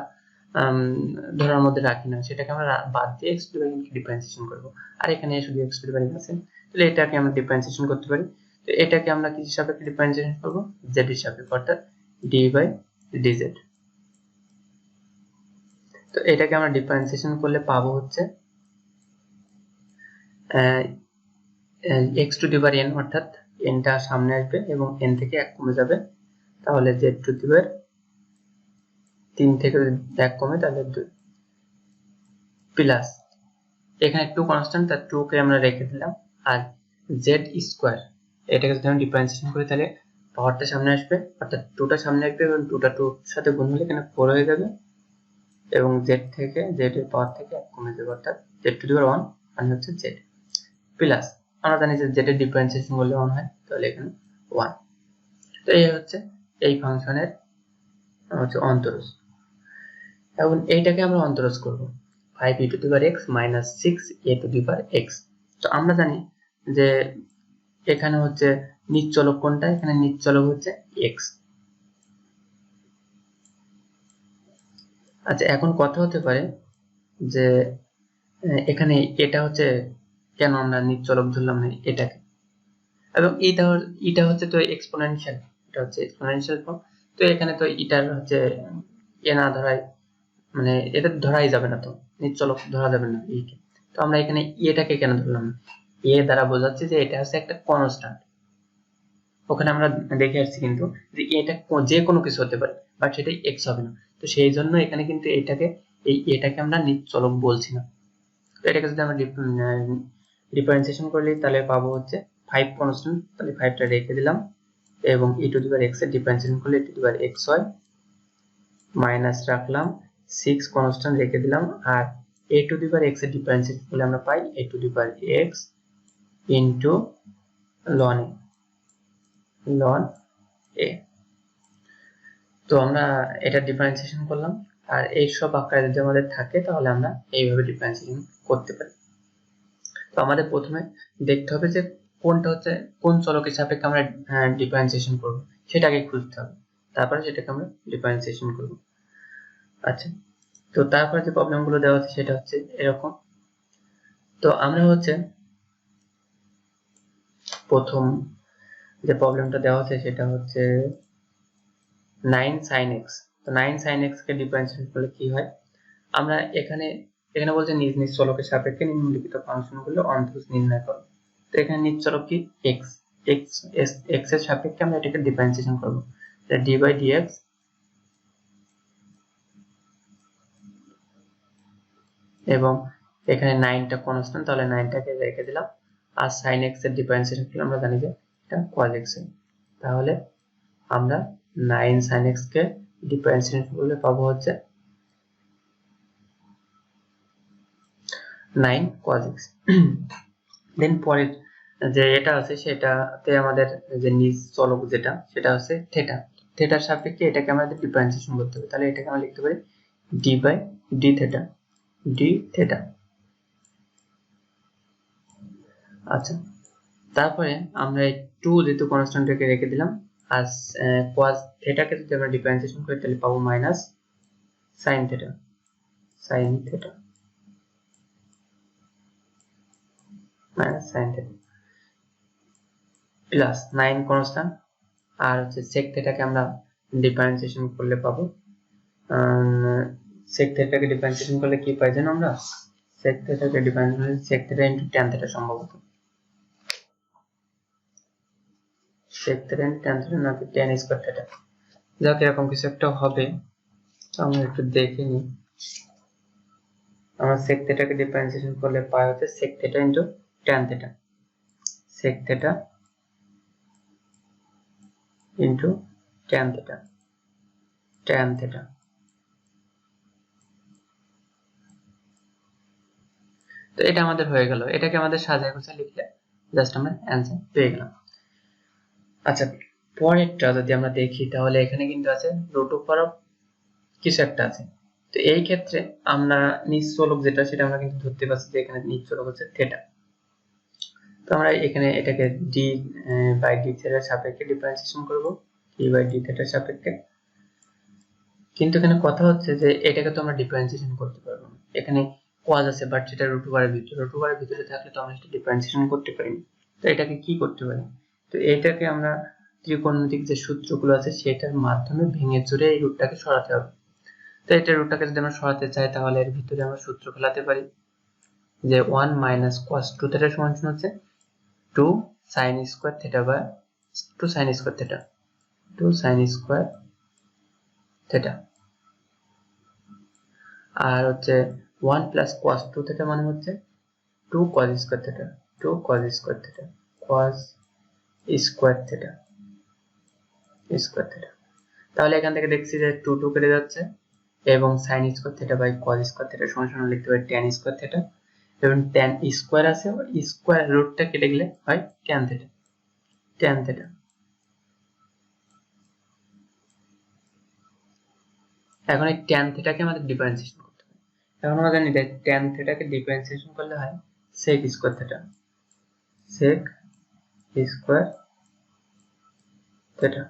ধরার মধ্যে রাখি না, সেটাকে আমরা বাদ দিয়ে x to the power n K differentiation করব। আর এখানে শুধু x to the power n আছে, তাহলে এটাকে আমরা ডিফারেন্সিয়েশন করতে পারি। তো এটাকে আমরা কি হিসাবে ডিফারেন্সিয়েশন করব, z হিসাবে, অর্থাৎ d/dz। তো এটাকে আমরা ডিফারেন্সিয়েশন করলে পাবো হচ্ছে x to the power n, অর্থাৎ n টা সামনে আসবে এবং n থেকে 1 কমে যাবে, তাহলে z টু দি পাওয়ার 3 থেকে 1 কমে তাহলে 2 প্লাস এখানে 2 কনস্ট্যান্ট, তার 2 কে আমরা রেখে দিলাম, আর z স্কয়ার এটাকে যদি আমরা ডিফারেন্সিয়েশন করি তাহলে পাওয়ারটা সামনে আসবে, অর্থাৎ 2 টা সামনে আসবে এবং 2 টা 2 এর সাথে গুণ হলে এখানে 4 হয়ে যাবে এবং z এর পাওয়ার থেকে 1 কমে যাবে, অর্থাৎ z টু দি পাওয়ার 1 মানে হচ্ছে z প্লাস আমরা জানি যে z এর ডিফারেন্সিয়েশন করলে 1 হয়, তাহলে এখানে 1। তো এই হচ্ছে এই ফাংশনের হচ্ছে অন্তরজ। এখন এইটাকে আমরা অন্তরজ করব 5e two the power x minus 6a two the power x। তো আমরা জানি যে এখানে হচ্ছে নিশ্চলক কোনটা, এখানে নিশ্চলক হচ্ছে x। আচ্ছা, এখন কথা হতে পারে যে এখানে এটা হচ্ছে কেন আমরা নিশ্চলক ধরলাম না এটাকে, এবং এটা হচ্ছে তো এক্সপোনেনশিয়াল, এটা হচ্ছে এক্সপোনেনশিয়াল ফর্ম। তো এখানে তো এটার হচ্ছে এ না ধরাই, মানে এটা ধরাই যাবে না, তো নিশ্চলক ধরা যাবে না একে। তো আমরা এখানে এটাকে কেন ধরলাম না, এ দ্বারা বোঝাচ্ছে যে এটা হচ্ছে একটা কনস্ট্যান্ট। ওখানে আমরা দেখে আসছি কিন্তু যে এটা যে কোনো কিছু হতে পারে, বাট সেটা এক্স হবে না। তো সেই জন্য এখানে কিন্তু এটাকে আমরা নিশ্চলক বলছি না। তো এটাকে যদি আমরা ডিফারেন্সিয়েশন করলে তাহলে পাবো হচ্ছে 5 কনস্ট্যান্ট, তাহলে 5 টা রেখে দিলাম এবং e to the power x এর ডিফারেন্সিয়েশন করলে e to the power x হয়, মাইনাস রাখলাম 6 কনস্ট্যান্ট রেখে দিলাম, আর a two the power x এর ডিফারেন্সিয়েশন করলে আমরা পাই a two the power x into ln a। তো আমরা এটা ডিফারেন্সিয়েশন করলাম, আর এই সব আকারে যদি আমাদের থাকে তাহলে আমরা এইভাবে ডিফারেন্সিয়েশন করতে পারি। তো আমাদের প্রথমে দেখতে হবে যে কোনটা হচ্ছে কোন চলকের সাপেক্ষে আমরা ডিফারেন্সিয়েশন করব, সেটাকে খুঁজতে হবে, তারপরে সেটাকে আমরা ডিফারেন্সিয়েশন করব। আচ্ছা, তো তারপরে যে প্রবলেমগুলো দেওয়া আছে সেটা হচ্ছে এরকম। তো আমরা হচ্ছে প্রথম যে প্রবলেমটা দেওয়া আছে সেটা হচ্ছে 9 sin x। তো 9 sin x কে ডিফারেন্সিয়েট করলে কি হয়, আমরা এখানে বলছে নিজ নিজ চলকের সাপেক্ষে নিম্নলিখিত ফাংশনগুলো অন্তরজ নির্ণয় করো। তো এখানে নিজ চলক কি x, x এর সাপেক্ষে আমরা এটাকে ডিফারেন্সিয়েশন করব, d/dx এবং এখানে 9 টা কনস্ট্যান্ট, তাহলে 9 টাকে রেখে দিলাম, আর sin x এর ডিফারেন্সিয়েশন করলে আমরা জানি যে এটা cos x এর, তাহলে আমরা 9 sin x কে ডিফারেন্সিয়েশন করলে পাবো হচ্ছে 9 cos x। দেন পরের যে এটা আছে সেটাতে আমাদের যে নিজ চলক যেটা সেটা হচ্ছে থিটা। থিটার সাপেক্ষে এটাকে আমাদের ডিফারেন্সিয়েশন করতে হবে, তাহলে এটাকে আমরা লিখতে পারি d/d থিটা, d থিটা। আচ্ছা, তারপরে আমরা এই 2 যেহেতু কনস্ট্যান্টকে রেখে দিলাম, আর cos থিটাকে যদি আমরা ডিফারেন্সিয়েশন করি তাহলে পাবো minus sin theta, sin theta minus sin theta plus 9 constant, আর হচ্ছে sec থিটাকে আমরা ডিফারেন্সিয়েশন করলে পাবো sec থিটাকে ডিফারেন্সিয়েশন করলে কি পাই জানো আমরা, sec থিটাকে ডিফারেন্সিয়েশন করলে sec theta into tan theta, সম্ভবত sec theta into tan theta নাকি tan স্কয়ার থিটা, যাক এরকম কিছু একটা হবে। আমরা একটু দেখে নিই। আমরা sec থিটাকে ডিফারেন্সিয়েশন করলে পাই হচ্ছে sec theta into tan theta, sec theta into tan theta, tan theta তো এটা আমাদের হয়ে গেল, এটাকে আমাদের সাজায় গুছিয়ে লিখলে জাস্ট আমরা অ্যান্সার পেয়ে গেলাম। আচ্ছা, পরেরটা যদি আমরা দেখি তাহলে এখানে কিন্তু আছে রুট ওভার অফ কিছু একটা আছে। তো এই ক্ষেত্রে আমরা নিজ চলক যেটা সেটা আমরা কিন্তু ধরতে পারছি যে এখানে নিজ চলক হচ্ছে থিটা। তো আমরা এখানে এটাকে ডি বাই ডি থিটার সাপেক্ষে ডিফারেন্সিয়েশন করব, ডি বাই ডি থিটার সাপেক্ষে। কিন্তু এখানে কথা হচ্ছে যে এটাকে তো আমরা ডিফারেন্সিয়েশন করতে পারবো না, এখানে cos আছে বাট সেটা রুট ওভারের ভিতরে, রুট ওভারের ভিতরে থাকলে তো আমরা সেটা ডিফারেন্সিয়েশন করতে পারি না। তো এটাকে কি করতে পারি, তো এটাকে আমরা ত্রিকোণমিতিক যে সূত্রগুলো আছে সেটার মাধ্যমে ভেঙে চুরে এই রুটটাকে সরাতে হবে। তো এটা রুটটাকে যদি আমরা সরাতে চাই তাহলে এর ভিতরে আমরা সূত্র ফেলাতে পারি যে 1 মাইনাস cos 2 থিটা সমান হচ্ছে 2 sin স্কয়ার থিটা বা 2 sin square theta, 2 sin square theta. আর হচ্ছে 1 প্লাস cos 2 থিটা মানে হচ্ছে 2 cos square theta, 2 cos square theta, cos square theta, square theta. তাহলে এখান থেকে দেখছি যে 2 2 কেটে যাচ্ছে এবং sin square theta by cos square theta সমান লিখতে পারি tan স্কয়ার থিটা, এবং tan স্কয়ার আছে স্কয়ার রুটটা কেটে গেলে হয় tan থিটা, tan থিটা। এখন এই tan থিটাকে আমাদের ডিফারেন্সিয়েশন করতে হবে। এখন আমরা জানি যে tan থিটাকে ডিফারেন্সিয়েশন করলে হয় sec square theta, sec square theta.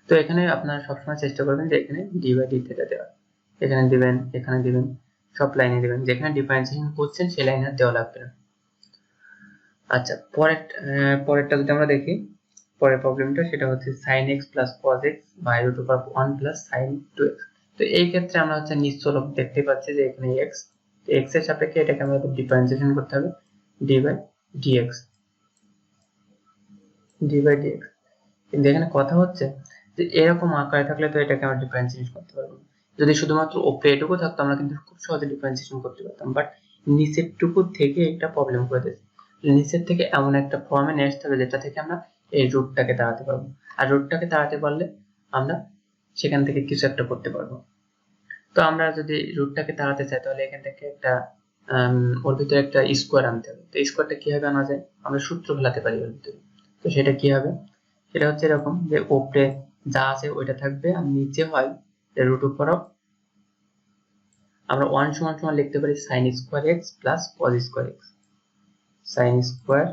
তো এখানে আপনারা সবসময় চেষ্টা করবেন যে এখানে ডি বাই ডি থিটা দেওয়া, এখানে দিবেন, এখানে দিবেন, সব লাইনে দিবেন, যেখানে ডিফারেন্সিয়েশন করছেন সেই লাইনে দেওয়া লাগবে না। আচ্ছা, পরেরটা যদি আমরা দেখি, পরের প্রবলেমটা সেটা হচ্ছে sin x plus cos x by root over 1 plus sin 2x। তো এই ক্ষেত্রে আমরা হচ্ছে নিজ চলক দেখতে পাচ্ছি যে এখানে x, তো x এর সাপেক্ষে এটাকে আমাদের ডিফারেন্সিয়েশন করতে হবে d by dx, d by dx। কিন্তু এখানে কথা হচ্ছে যে এরকম আকারে থাকলে তো এটাকে আমরা ডিফারেন্সিয়েশন করতে পারবো না। যদি শুধুমাত্র উপরে এটুকু থাকতো আমরা কিন্তু খুব সহজে ডিফারেন্সিয়েশন করতে পারতাম, বাট নিচের টুকু থেকে একটা প্রবলেম করে দিয়েছে। নিচের থেকে এমন একটা ফর্মে নিয়ে আসতে হবে যেটা থেকে আমরা এই রুটটাকে তাড়াতে পারবো, আর রুটটাকে তাড়াতে পারলে আমরা সেখান থেকে কিছু একটা করতে পারবো। তো আমরা যদি রুটটাকে তাড়াতে চাই তাহলে এখান থেকে একটা ওর ভিতরে একটা স্কোয়ার আনতে হবে। তো স্কোয়ারটা কিভাবে আনা যায়, আমরা সূত্র ফেলাতে পারি ওর ভিতরে। তো সেটা কি হবে, সেটা হচ্ছে এরকম যে উপরে যা আছে ওইটা থাকবে আর নিচে হয় রুট ওভার অফ, আমরা 1 সমান সমান লিখতে পারি sin square x plus cos square x, sin square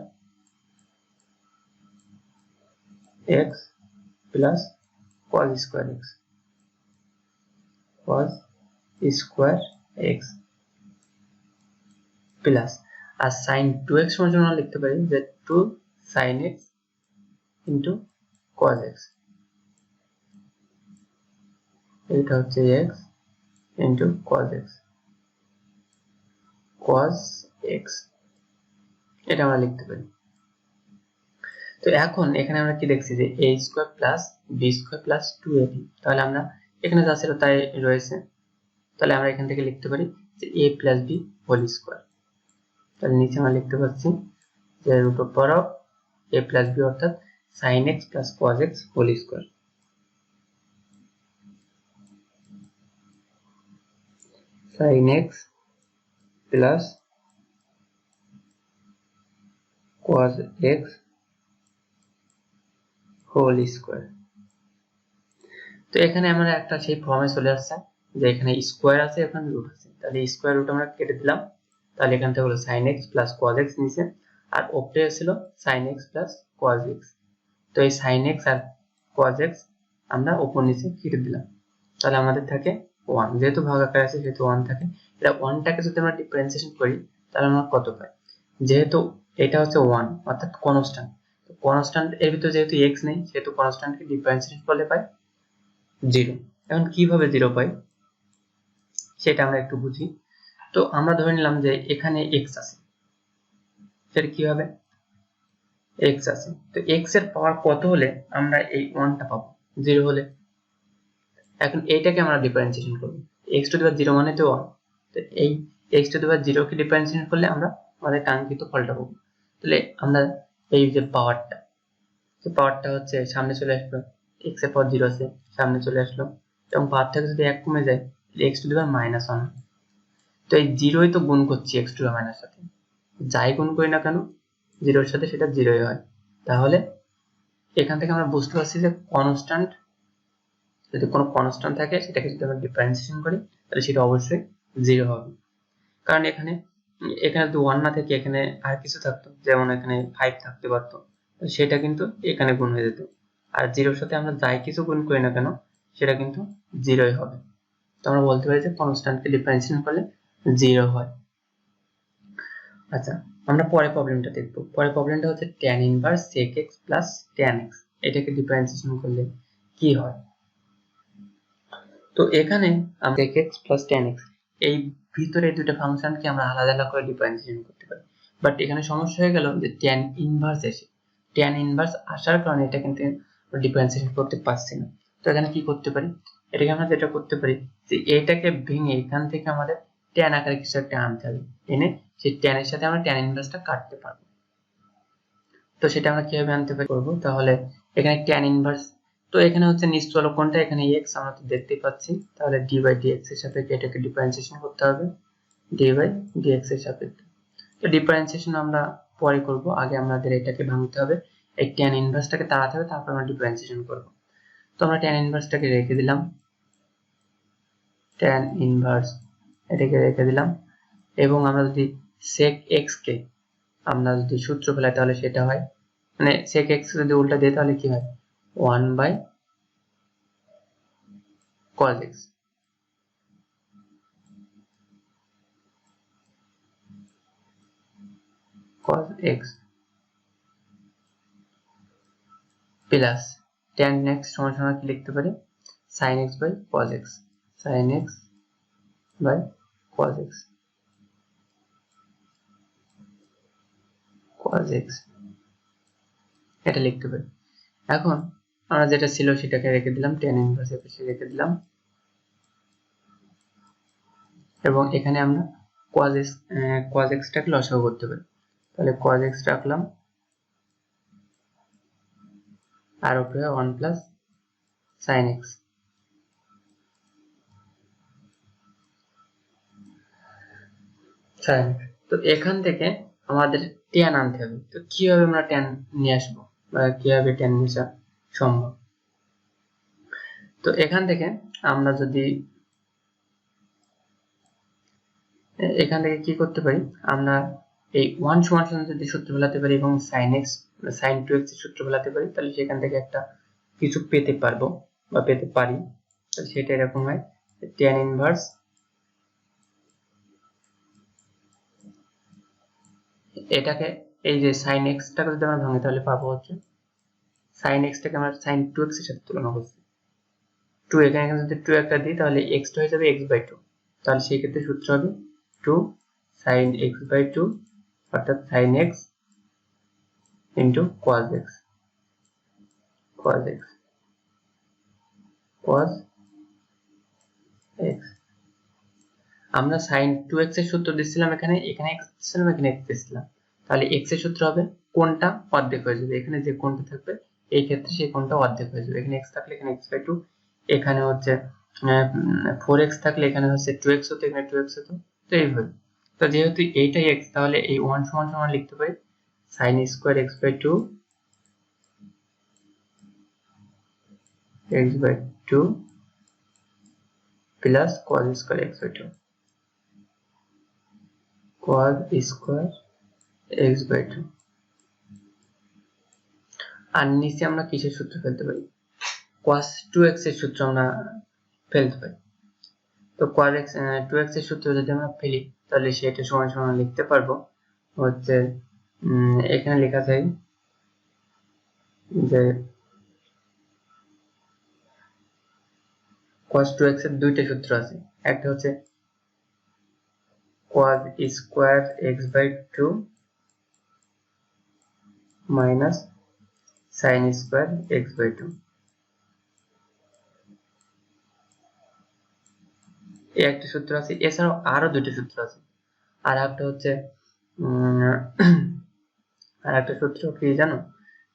x plus cos square x, cos square x plus, আর sin 2x সমান সমান লিখতে পারি যে 2 sin x into cos x, এটা হচ্ছে x into cos x, cos x, এটা আমরা লিখতে পারি। তো এখন এখানে আমরা কি দেখছি যে a square plus b square plus 2ab, তাহলে আমরা এখানে যা ছিল তাই রয়েছে, তাহলে আমরা এখান থেকে লিখতে পারি যে a plus b whole square. তাহলে নিচে আমরা লিখতে পাচ্ছি যে root over of a plus b অর্থাৎ sin x plus cos x whole square, sin x plus cos x whole square. তো এখানে আমরা একটা সেই ফর্মে চলে আসছে যে এখানে স্কয়ার আছে এখানে রুট আছে, তাহলে স্কয়ার রুট আমরা কেটে দিলাম, তাহলে এখান থেকে হলো sin x plus cos x নিচে, আর উপরে ছিল sin x plus cos x। তো এই sin x আর cos x আমরা উপর নিচে কেটে দিলাম, তাহলে আমাদের থাকে 1, যেহেতু ভাগাকার আছে সেহেতু 1 থাকে। এটা 1 টাকে যদি আমরা ডিফারেন্সিয়েশন করি তাহলে আমরা কত পাই, যেহেতু এটা হচ্ছে 1 অর্থাৎ কনস্ট্যান্ট, তো কনস্ট্যান্ট এর ভিতরে যেহেতু x নেই সেহেতু কনস্ট্যান্টকে ডিফারেন্সিয়েশন করলে পাই 0। এখন কিভাবে 0 পাই সেটা আমরা একটু বুঝি। তো আমরা ধরে নিলাম যে এখানে x আছে, সেটা কি হবে, x আছে, তো x এর পাওয়ার কত হলে আমরা এই 1 টা পাবো, 0 হলে। এখন এইটাকে আমরা ডিফারেন্সিয়েশন করব, x টু দি পাওয়ার 0 মানে তো 1, তো এই x to the power 0 K differentiation করলে আমরা আমাদের কাঙ্ক্ষিত ফলটা পাবো। তাহলে আমরা এই যে পাওয়ারটা, তো পাওয়ারটা হচ্ছে সামনে চলে আসলো, x এর পাওয়ার 0 আছে সামনে চলে আসলো, এবং পাওয়ার থেকে যদি 1 কমে যায় x টু দি পাওয়ার -1, তো এই জিরোই তো গুণ করছি এক্স টু মাইনাস সাথে, যাই গুণ করি না কেন জিরোর সাথে সেটা জিরোই হয়। তাহলে এখান থেকে আমরা বুঝতে পারছি যে কনস্ট্যান্ট, যদি কোনো কনস্ট্যান্ট থাকে সেটাকে যদি আমরা ডিফারেন্সিয়েশন করি তাহলে সেটা অবশ্যই জিরো হবে। কারণ এখানে এখানে যদি 1 না থেকে এখানে আর কিছু থাকতো, যেমন এখানে 5 থাকতে পারতো, সেটা কিন্তু এখানে গুণ হয়ে যেত। আর জিরোর সাথে আমরা যাই কিছু গুণ করি না কেন সেটা কিন্তু জিরোই হবে। তো আমরা বলতে পারি যে কনস্ট্যান্টকে ডিফারেন্সিয়েশন করলে জিরো হয়। আচ্ছা, আমরা পরের প্রবলেমটা দেখব। পরের প্রবলেমটা হচ্ছে tan inverse sec x plus tan x, এটাকে ডিফারেন্সিয়েশন করলে কি হয়। তো এখানে আমরা sec x plus tan x এই ভিতরে দুটো ফাংশনকে আমরা আলাদা আলাদা করে ডিফারেন্সিয়েশন করতে পারি, বাট এখানে সমস্যা হয়ে গেল যে tan ইনভার্স এসে, tan ইনভার্স আসার কারণে এটা কিন্তু ডিফারেন্সিয়েশন করতে পারছি না। তো এখানে কি করতে পারি, এটাকে আমরা যেটা করতে পারি যে এটাকে ভেঙে এখান থেকে আমাদের tan আকারে কিছু একটা আনতে হবে, এনে সেই tan এর সাথে আমরা tan ইনভার্সটা কাটতে পারবো। তো সেটা আমরা কিভাবে আনতে পারি করবো, তাহলে এখানে tan ইনভার্স, তো এখানে হচ্ছে নিশ্চল কোনটা, এখানে x আমরা তো দেখতেই পাচ্ছি, তাহলে d বাই dx এর সাপেক্ষে এটাকে ডিফারেন্সিয়েশন করতে হবে d বাই dx এর সাপেক্ষে। তো ডিফারেন্সিয়েশন আমরা পরে করব, আগে আমাদের এটাকে ভাঙতে হবে, এই tan ইনভার্সটাকে তাড়াতে হবে, তারপর আমরা ডিফারেন্সিয়েশন করব। তো আমরা tan ইনভার্সটাকে রেখে দিলাম, tan ইনভার্স এটাকে রেখে দিলাম, এবং আমরা যদি sec x কে আমরা যদি সূত্র ফেলাই তাহলে সেটা হয়, মানে sec x যদি উল্টা দিই তাহলে কি হয় 1 by cos x, cos x plus tan x সমান সমান কি লিখতে পারি sin x by cos x, sin x by cos x, cos x এটা লিখতে পারি। এখন আমরা যেটা ছিল সেটাকে রেখে দিলাম, tan ইনভার্স এর পাশে রেখে দিলাম, এবং এখানে আমরা cos x টাকে লসাগু করতে পারি, তাহলে cos x রাখলাম আর উপরে 1 plus sin x, sin x। তো এখান থেকে আমাদের tan আনতে হবে, তো কিভাবে আমরা tan নিয়ে আসবো বা কিভাবে tan নিয়ে আসা সম্ভব। তো এখান থেকে আমরা যদি এখান থেকে কি করতে পারি, আমরা এই 1 সমান সমান যদি সূত্র ফেলাতে পারি এবং sin x sin 2x এর সূত্র ফেলাতে পারি, তাহলে সেখান থেকে একটা কিছু পেতে পারবো বা পেতে পারি। তো সেটা এরকম হয় tan ইনভার্স এটাকে, এই যে sin x টাকে যদি আমরা ভাঙি তাহলে পাবো হচ্ছে sin x টাকে আমরা sin 2x এর সাথে তুলনা করছি, 2 এখানে যদি 2 একটা দিই তাহলে x টা হয়ে যাবে x বাই 2, তাহলে সেই ক্ষেত্রে সূত্র হবে 2 sin x বাই 2 অর্থাৎ sin x into cos x, cos x, cos x। আমরা sin 2x এর সূত্র দিছিলাম, এখানে x দিছিলাম, এখানে x দিছিলাম, তাহলে x এর সূত্র হবে কোণটা অর্ধেক হয়ে যাবে, এখানে যে কোণটা থাকবে এই ক্ষেত্রে সেই কোণটা অর্ধেক হয়ে যাবে, এখানে x থাকলে এখানে x বাই 2, এখানে হচ্ছে 4x থাকলে এখানে হচ্ছে 2x হতো, এখানে 2x হতো, তো এইভাবে। তো যেহেতু এইটাই x, তাহলে এই 1 সমান সমান লিখতে পারি sin square x by 2 x by 2 plus cos square x by 2, cos square x by 2। আর নিচে আমরা কিসের সূত্র ফেলতে পারি, cos 2x এর সূত্র আমরা ফেলতে পারি। তো cos x 2x এর সূত্র যদি আমরা ফেলি তাহলে সেটা সমান সমান লিখতে পারবো হচ্ছে এখানে লেখা যায় যে cos 2x এর দুইটা সূত্র আছে, একটা হচ্ছে cos square x by 2 minus sin square x by 2, এই একটা সূত্র আছে, এছাড়াও আরো দুটো সূত্র আছে। আর একটা হচ্ছে আর একটা সূত্র কি জানো,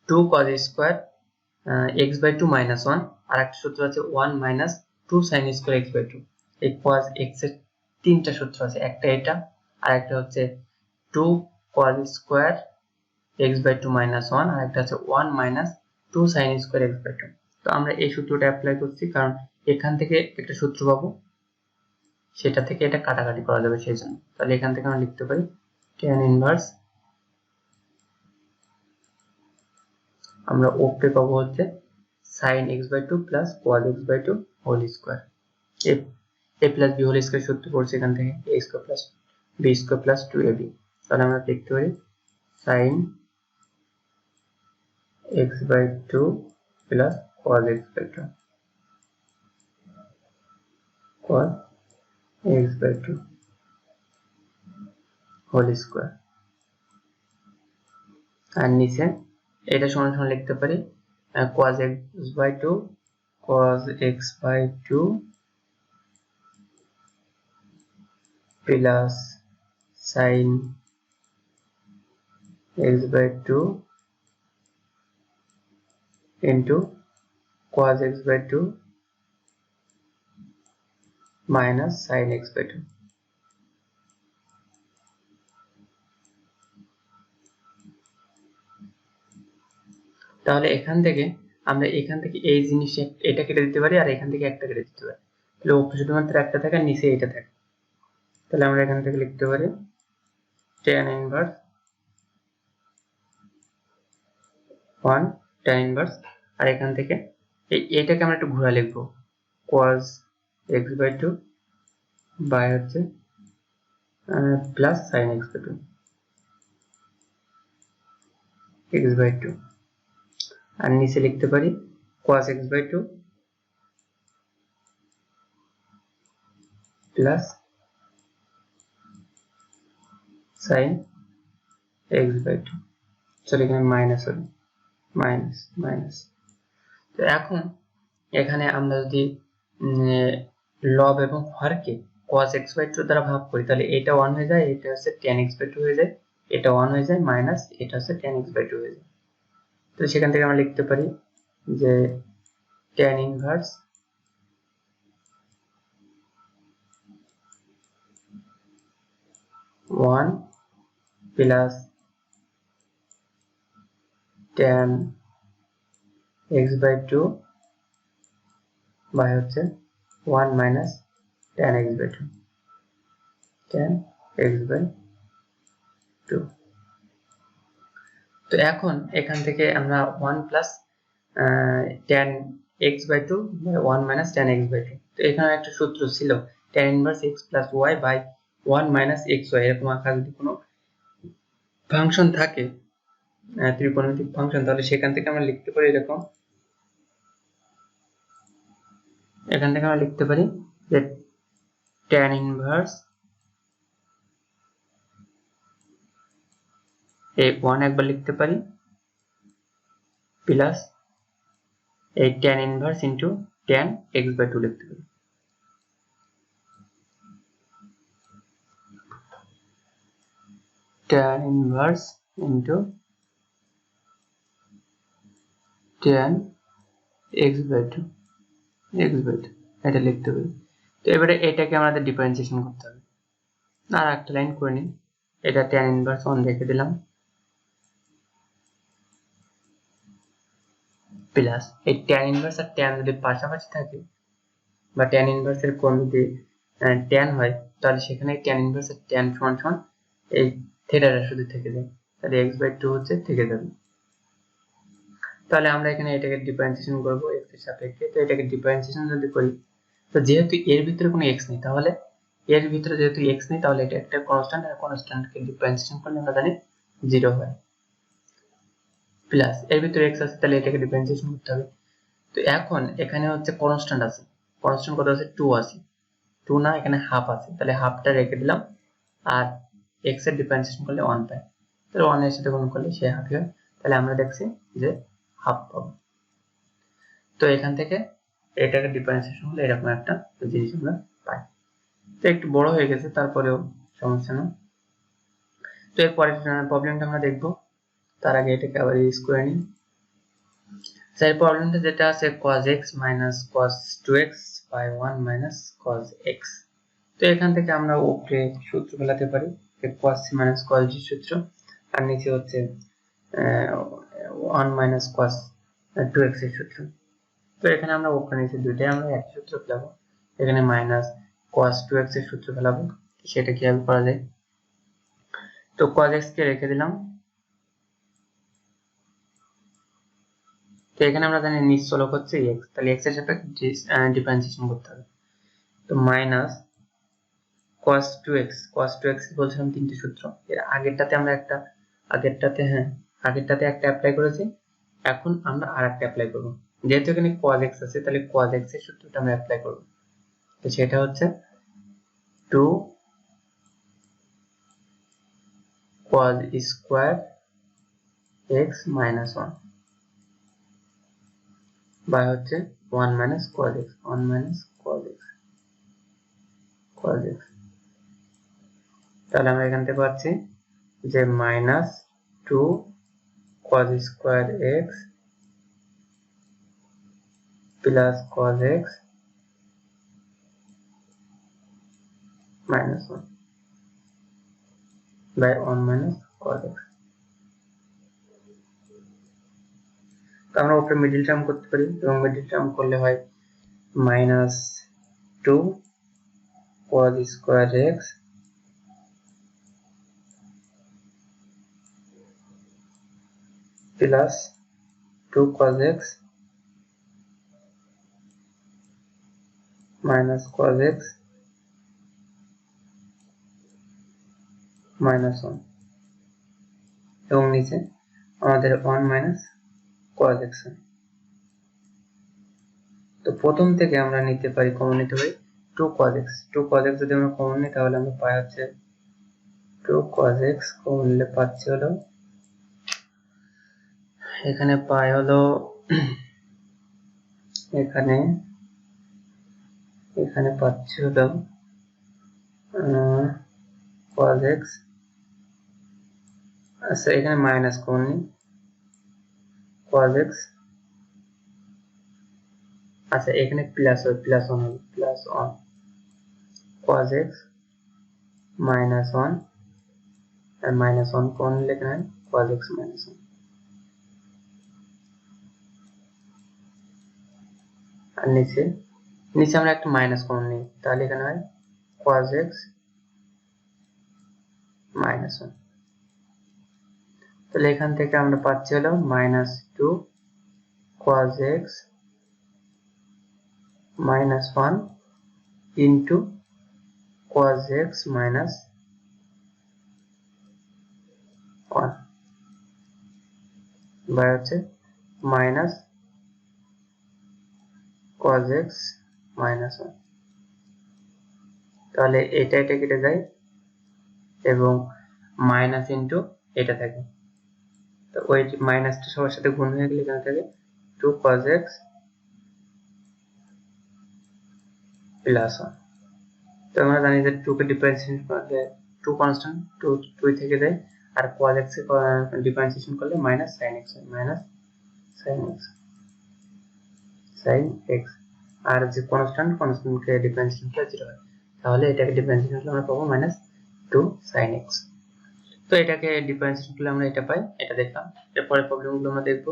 2 cos square x by 2 minus 1, আর একটা সূত্র আছে 1 minus 2 sin square x by 2। এই cos x এর তিনটা সূত্র আছে, একটা এটা, আর একটা হচ্ছে 2 cos স্কয়ার x/2 - 1, আর একটা হচ্ছে 1 - 2 sin স্কয়ার x/2। তো আমরা এই সূত্রটা অ্যাপ্লাই করছি, কারণ এখান থেকে একটা সূত্র পাবো, সেটা থেকে এটা কাটাকাটি করা যাবে সেই জন্য। তাহলে এখান থেকে আমরা লিখতে পারি tan ইনভার্স, আমরা ওপরে পাবো হচ্ছে sin x/2 plus cos x/2 whole square. a plus b whole square সূত্র পড়ছে এখান থেকে, a square plus b square plus 2ab। তাহলে আমরা লিখতে পারি sin x/2 plus cos x/2 cos x/2 whole square. আর নিচে এটা সমান সমান লিখতে পারি cos x/2 plus sin x/2 into cos x/2 minus sin x/2। তাহলে এখান থেকে আমরা এই জিনিসটা এটা কেটে দিতে পারি, আর এখান থেকে একটা কেটে দিতে পারি, তাহলে উপরে শুধুমাত্র একটা থাকে আর নিচে এটা থাকে। তাহলে আমরা এখান থেকে লিখতে পারি tan ইনভার্স 1 tan ইনভার্স, আর এখান থেকে এইটাকে আমরা একটু ঘোরা লিখবো cos x/2 বাই হচ্ছে প্লাস sin x/2 আর নিচে লিখতে পারি cos x/2 plus sin x/2। চলো এখানে মাইনাস হবে, মাইনাস মাইনাস। তো এখন এখানে আমরা যদি লব এবং হরকে cos x/2 দ্বারা ভাগ করি, তাহলে এটা 1 হয়ে যায়, এটা হচ্ছে tan x/2 হয়ে যায়, এটা 1 হয়ে যায়, মাইনাস এটা হচ্ছে tan x/2 হয়ে যায়। তো সেখান থেকে আমরা লিখতে পারি যে tan inverse 1 plus tan x/2 by হচ্ছে 1 minus tan x/2 tan x/2। তো এখন এখান থেকে আমরা 1 plus tan x/2 by 1 minus tan x/2। তো এখানে একটা সূত্র ছিল tan inverse x plus y by 1 minus xy, এরকম আকার যদি কোনো ফাংশন থাকে, ত্রিকোণমিতিক ফাংশন, তাহলে সেখান থেকে আমরা লিখতে পারি এরকম, এখান থেকে আমরা লিখতে পারি যে tan ইনভার্স এই 1 একবার লিখতে পারি প্লাস এই tan inverse into tan x/2 লিখতে পারি। tan inverse into tan x/2 এটা লিখতে পারি। তো এবারে এটাকে আমাদের ডিফারেন্সিয়েশন করতে হবে, আর একটা লাইন করে নিই, এটা tan ইনভার্স 1 রেখে দিলাম প্লাস এই tan ইনভার্স আর tan যদি পাশাপাশি থাকে, বা tan ইনভার্স এর কোণ যদি tan হয়, তাহলে সেখানে tan ইনভার্স আর tan সমান সমান এই থিটাটা শুধু থেকে যায়, তাহলে x/2 হচ্ছে থেকে যাবে। তাহলে আমরা এখানে এটাকে ডিফারেন্সিয়েশন করব x এর সাপেক্ষে। তো এটাকে ডিফারেন্সিয়েশন যদি করি, তো যেহেতু এর ভিতরে কোনো x নেই, তাহলে এর ভিতরে যেহেতু x নেই, তাহলে এটা একটা কনস্ট্যান্ট, আর কনস্ট্যান্টকে ডিফারেন্সিয়েশন করলে আমরা জানি 0 হয়, প্লাস এর ভিতরে x আছে, তাহলে এটাকে ডিফারেন্সিয়েশন করতে হবে। তো এখন এখানে হচ্ছে কনস্ট্যান্ট আছে, কনস্ট্যান্ট কত আছে 2 আছে, 2 না এখানে হাফ আছে, তাহলে হাফটা রেখে দিলাম, আর x এর ডিফারেন্সিয়েশন করলে 1 পাই, তাহলে 1 এর সাথে গুণ করলে সে হাফ হয়, তাহলে আমরা দেখছি যে হাফ পাবো। তো এখান থেকে এটাকে ডিফারেন্সিয়েশন হলে এরকম একটা জিনিস আমরা পাই। তো একটু বড় হয়ে গেছে, তারপরেও সমস্যা না। তো এর পরের প্রবলেমটা আমরা দেখব, তার আগে এটাকে আবার ইউজ করে নিই। সেই প্রবলেমটা যেটা আছে cos x minus cos 2x by 1 minus cos x। তো তো এখান থেকে আমরা উপরে সূত্র ফেলাতে পারি cos c minus cos d সূত্র, আর নিচে হচ্ছে 1 minus cos 2x এর সূত্র। তো এখানে আমরা উপরে নিচে দুইটাই আমরা একই সূত্র ফেলাবো। এখানে মাইনাস cos 2x এর সূত্র ফেলাবো, সেটা কিভাবে করা যায়। তো cos x কে রেখে দিলাম। তো এখানে আমরা জানি নিচ চলক হচ্ছে x, তাহলে x এর সাপেক্ষে ডিফারেন্সিয়েশন করতে হবে। তো মাইনাস cos 2x বলছিলাম তিনটি সূত্র, এর আগেরটাতে একটা অ্যাপ্লাই করেছি, এখন আমরা আরেকটা অ্যাপ্লাই করব। যেহেতু এখানে cos x আছে তাহলে cos x এর সূত্রটা আমরা অ্যাপ্লাই করব। তো সেটা হচ্ছে 2 cos square x minus 1 by হচ্ছে 1 minus cos x তাহলে আমরা এখান থেকে পাচ্ছি যে minus 2 cos square x plus cos x minus 1 by 1 minus cos x। তো আমরা উপরে মিডল টার্ম করতে পারি, এবং মিডল টার্ম করলে হয় minus 2 cos square x plus 2 cos x minus cos x minus 1, এবং নিচে আমাদের 1 minus cos x। তো প্রথম থেকে আমরা নিতে পারি, কমন নিতে পারি 2 cos x যদি আমরা কমন নিই তাহলে আমরা পাই হচ্ছে 2 cos x, কমন নিলে পাচ্ছি হলো এখানে পাই হলো এখানে পাচ্ছি হলো cos x, আচ্ছা এখানে মাইনাস কমন নিই cos x, আচ্ছা এখানে প্লাস হবে, প্লাস 1 হবে, প্লাস 1 cos x minus 1 আর minus 1 কমন নিলে এখানে cos x minus 1, আর নিচে আমরা একটা মাইনাস কমন নিই তাহলে এখানে হয় cos x minus 1। তাহলে এখান থেকে আমরা পাচ্ছি হলো minus 2 cos x minus 1 into cos x minus 1 by হচ্ছে মাইনাস cos x minus 1। তাহলে এটা কেটে যায় এবং মাইনাস ইনটু এটা থাকে, তো ওই মাইনাসটা সবার সাথে গুণ হয়ে গেলে এখানে থাকে 2 cos x প্লাস 1। তো আমরা জানি যে 2 কে ডিফারেন্সিয়েশন করলে 2 কনস্ট্যান্ট 2 থেকে যায়, আর cos x কে ডিফারেন্সিয়েশন করলে minus sin x sin x, আর যে কনস্ট্যান্ট কে ডিফারেন্সিয়েশন করলে 0 হয়, তাহলে এটাকে ডিফারেন্সিয়েশন করলে আমরা পাবো মাইনাস 2 sin x। তো এটাকে ডিফারেন্সিয়েশন করলে আমরা এটা পাই, এটা দেখলাম। এরপরে প্রবলেমগুলো আমরা দেখব।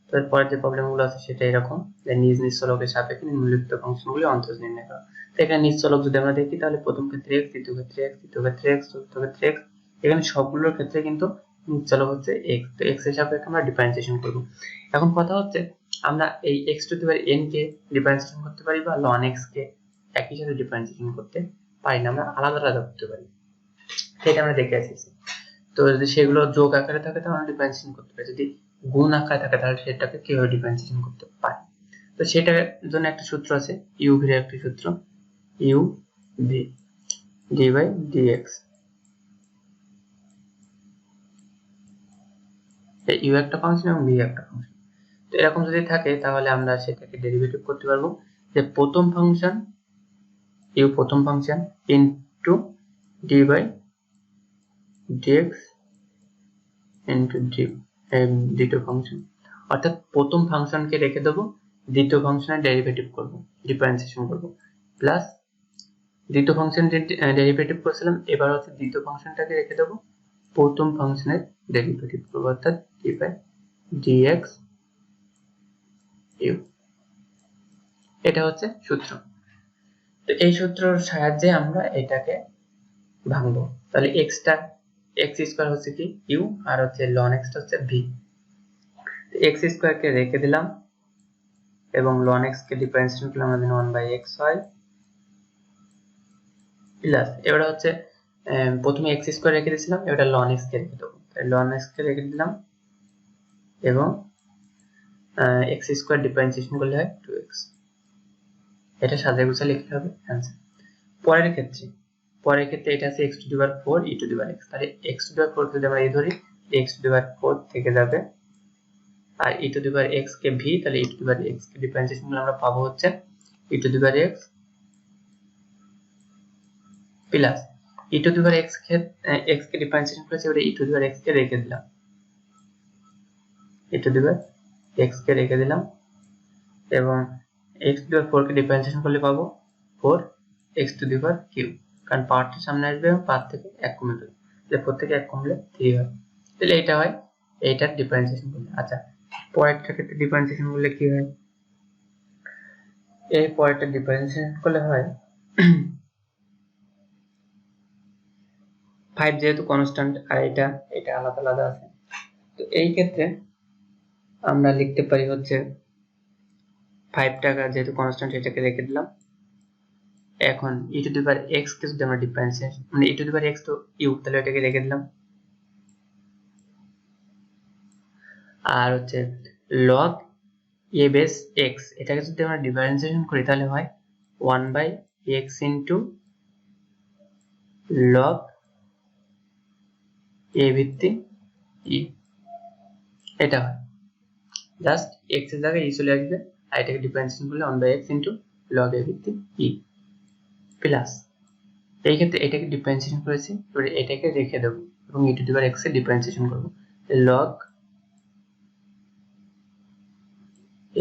তো এরপরে যে প্রবলেমগুলো আছে সেটা এরকম যে নিজ চলকের সাপেক্ষে নিম্নলিখিত ফাংশনগুলি অন্তর্জ নির্ণয় করা। তো এখানে নিজ চলক যদি আমরা দেখি তাহলে প্রথম ক্ষেত্রে x, দ্বিতীয় ক্ষেত্রে x, তৃতীয় ক্ষেত্রে x, চতুর্থ ক্ষেত্রে x, এখানে সবগুলোর ক্ষেত্রে কিন্তু নিজ চলক হচ্ছে x। তো x এর সাপেক্ষে আমরা ডিফারেন্সিয়েশন করব। এখন কথা হচ্ছে আমরা এই x to the power n K differentiation করতে পারি বা ln x কে একই সাথে ডিফারেন্সিয়েশন করতে পারি না, আমরা আলাদা আলাদা করতে পারি, সেটা আমরা দেখে আসছি। তো যদি সেগুলো যোগ আকারে থাকে তাহলে ডিফারেন্সিয়েশন করতে পারি, যদি গুণ আকারে থাকে তাহলে সেটাকে কিভাবে ডিফারেন্সিয়েশন করতে পারি। তো সেটার জন্য একটা সূত্র আছে, u v এর একটা সূত্র, u v d by dx। u একটা ফাংশন এবং v একটা ফাংশন। তো এরকম যদি থাকে তাহলে আমরা সেটাকে ডেরিভেটিভ করতে পারবো যে প্রথম ফাংশন u প্রথম function into d by dx into দ্বিতীয় ফাংশন, অর্থাৎ প্রথম ফাংশনকে রেখে দেবো, দ্বিতীয় ফাংশনের ডেরিভেটিভ করব, ডিফারেন্সিয়েশন করব, প্লাস দ্বিতীয় ফাংশন ডেরিভেটিভ করেছিলাম, এবার হচ্ছে দ্বিতীয় ফাংশনটাকে রেখে দেবো প্রথম ফাংশনের ডেরিভেটিভ করবো, অর্থাৎ ডি বাই ডিএক্স ইউ। এটা হচ্ছে সূত্র। তো এই সূত্রের সাহায্যে আমরা এটাকে ভাঙবো। তাহলে এক্সটা এক্স স্কোয়ার হচ্ছে কি ইউ, আর হচ্ছে লন এক্সটা হচ্ছে ভি। এক্স স্কোয়ারকে রেখে দিলাম এবং লন এক্স কে ডিফারেন্সিয়েশন করলে আমাদের 1/x হয় প্লাস, এবারে হচ্ছে প্রথমে এক্স স্কোয়ার রেখে দিয়েছিলাম, এবার লন এক্স কে রেখে দেবো। তাই লন এক্স কে রেখে দিলাম এবং এক্স স্কোয়ার ডিফারেন্সিয়েশন করলে হয় 2x। এটা সাজায় গুছিয়ে লিখতে হবে অ্যান্সার। পরের ক্ষেত্রে এটা আছে x to the power 4 e to the power x। তাহলে x টু দি পাওয়ার 4 যদি আমরা এই ধরি, x টু দি পাওয়ার 4 থেকে যাবে, আর e to the power x K v, তাহলে e to the power x K differentiation করলে আমরা পাবো হচ্ছে e to the power x plus e to the power x K differentiation করেছে, এবারে e to the power x কে রেখে দিলাম, e to the power x কে রেখে দিলাম এবং x to the power 4 K differentiation করলে পাবো 4x two the power Q, কারণ পাওয়ারটা সামনে আসবে এবং পাওয়ার থেকে 1 কমে যাবে, তাহলে 4 থেকে 1 কমলে 3 হয়। তাহলে এটা হয় এইটার ডিফারেন্সিয়েশন করলে। আচ্ছা, পরেরটা ক্ষেত্রে ডিফারেন্সিয়েশন করলে কি হয়? এই পরেরটা ডিফারেন্সিয়েশন করলে হয় 5 যেহেতু কনস্ট্যান্ট আর এটা আলাদা আলাদা আছে, তো এই ক্ষেত্রে আমরা লিখতে পারি হচ্ছে 5 টাকা যেহেতু কনস্ট্যান্ট এটাকে রেখে দিলাম। এখন e to the power x কে যদি আমরা ডিফারেন্সিয়েশন মানে e to the power x তো u, তাহলে এটাকে রেখে দিলাম, আর হচ্ছে log a বেস x, এটাকে যদি আমরা ডিফারেন্সিয়েশন করি তাহলে হয় 1/x ইনটু log a ভিত্তিক e। এটা হয় জাস্ট x এর জায়গায় e চলে আসবে, আর এটাকে ডিফারেন্সিয়েশন করলে 1/x ইনটু log a ভিত্তিক e প্লাস, এই ক্ষেত্রে এটাকে ডিফারেন্সিয়েশন করেছি, এবারে এটাকে রেখে দেব এবং e to the power x এর ডিফারেন্সিয়েশন করব, log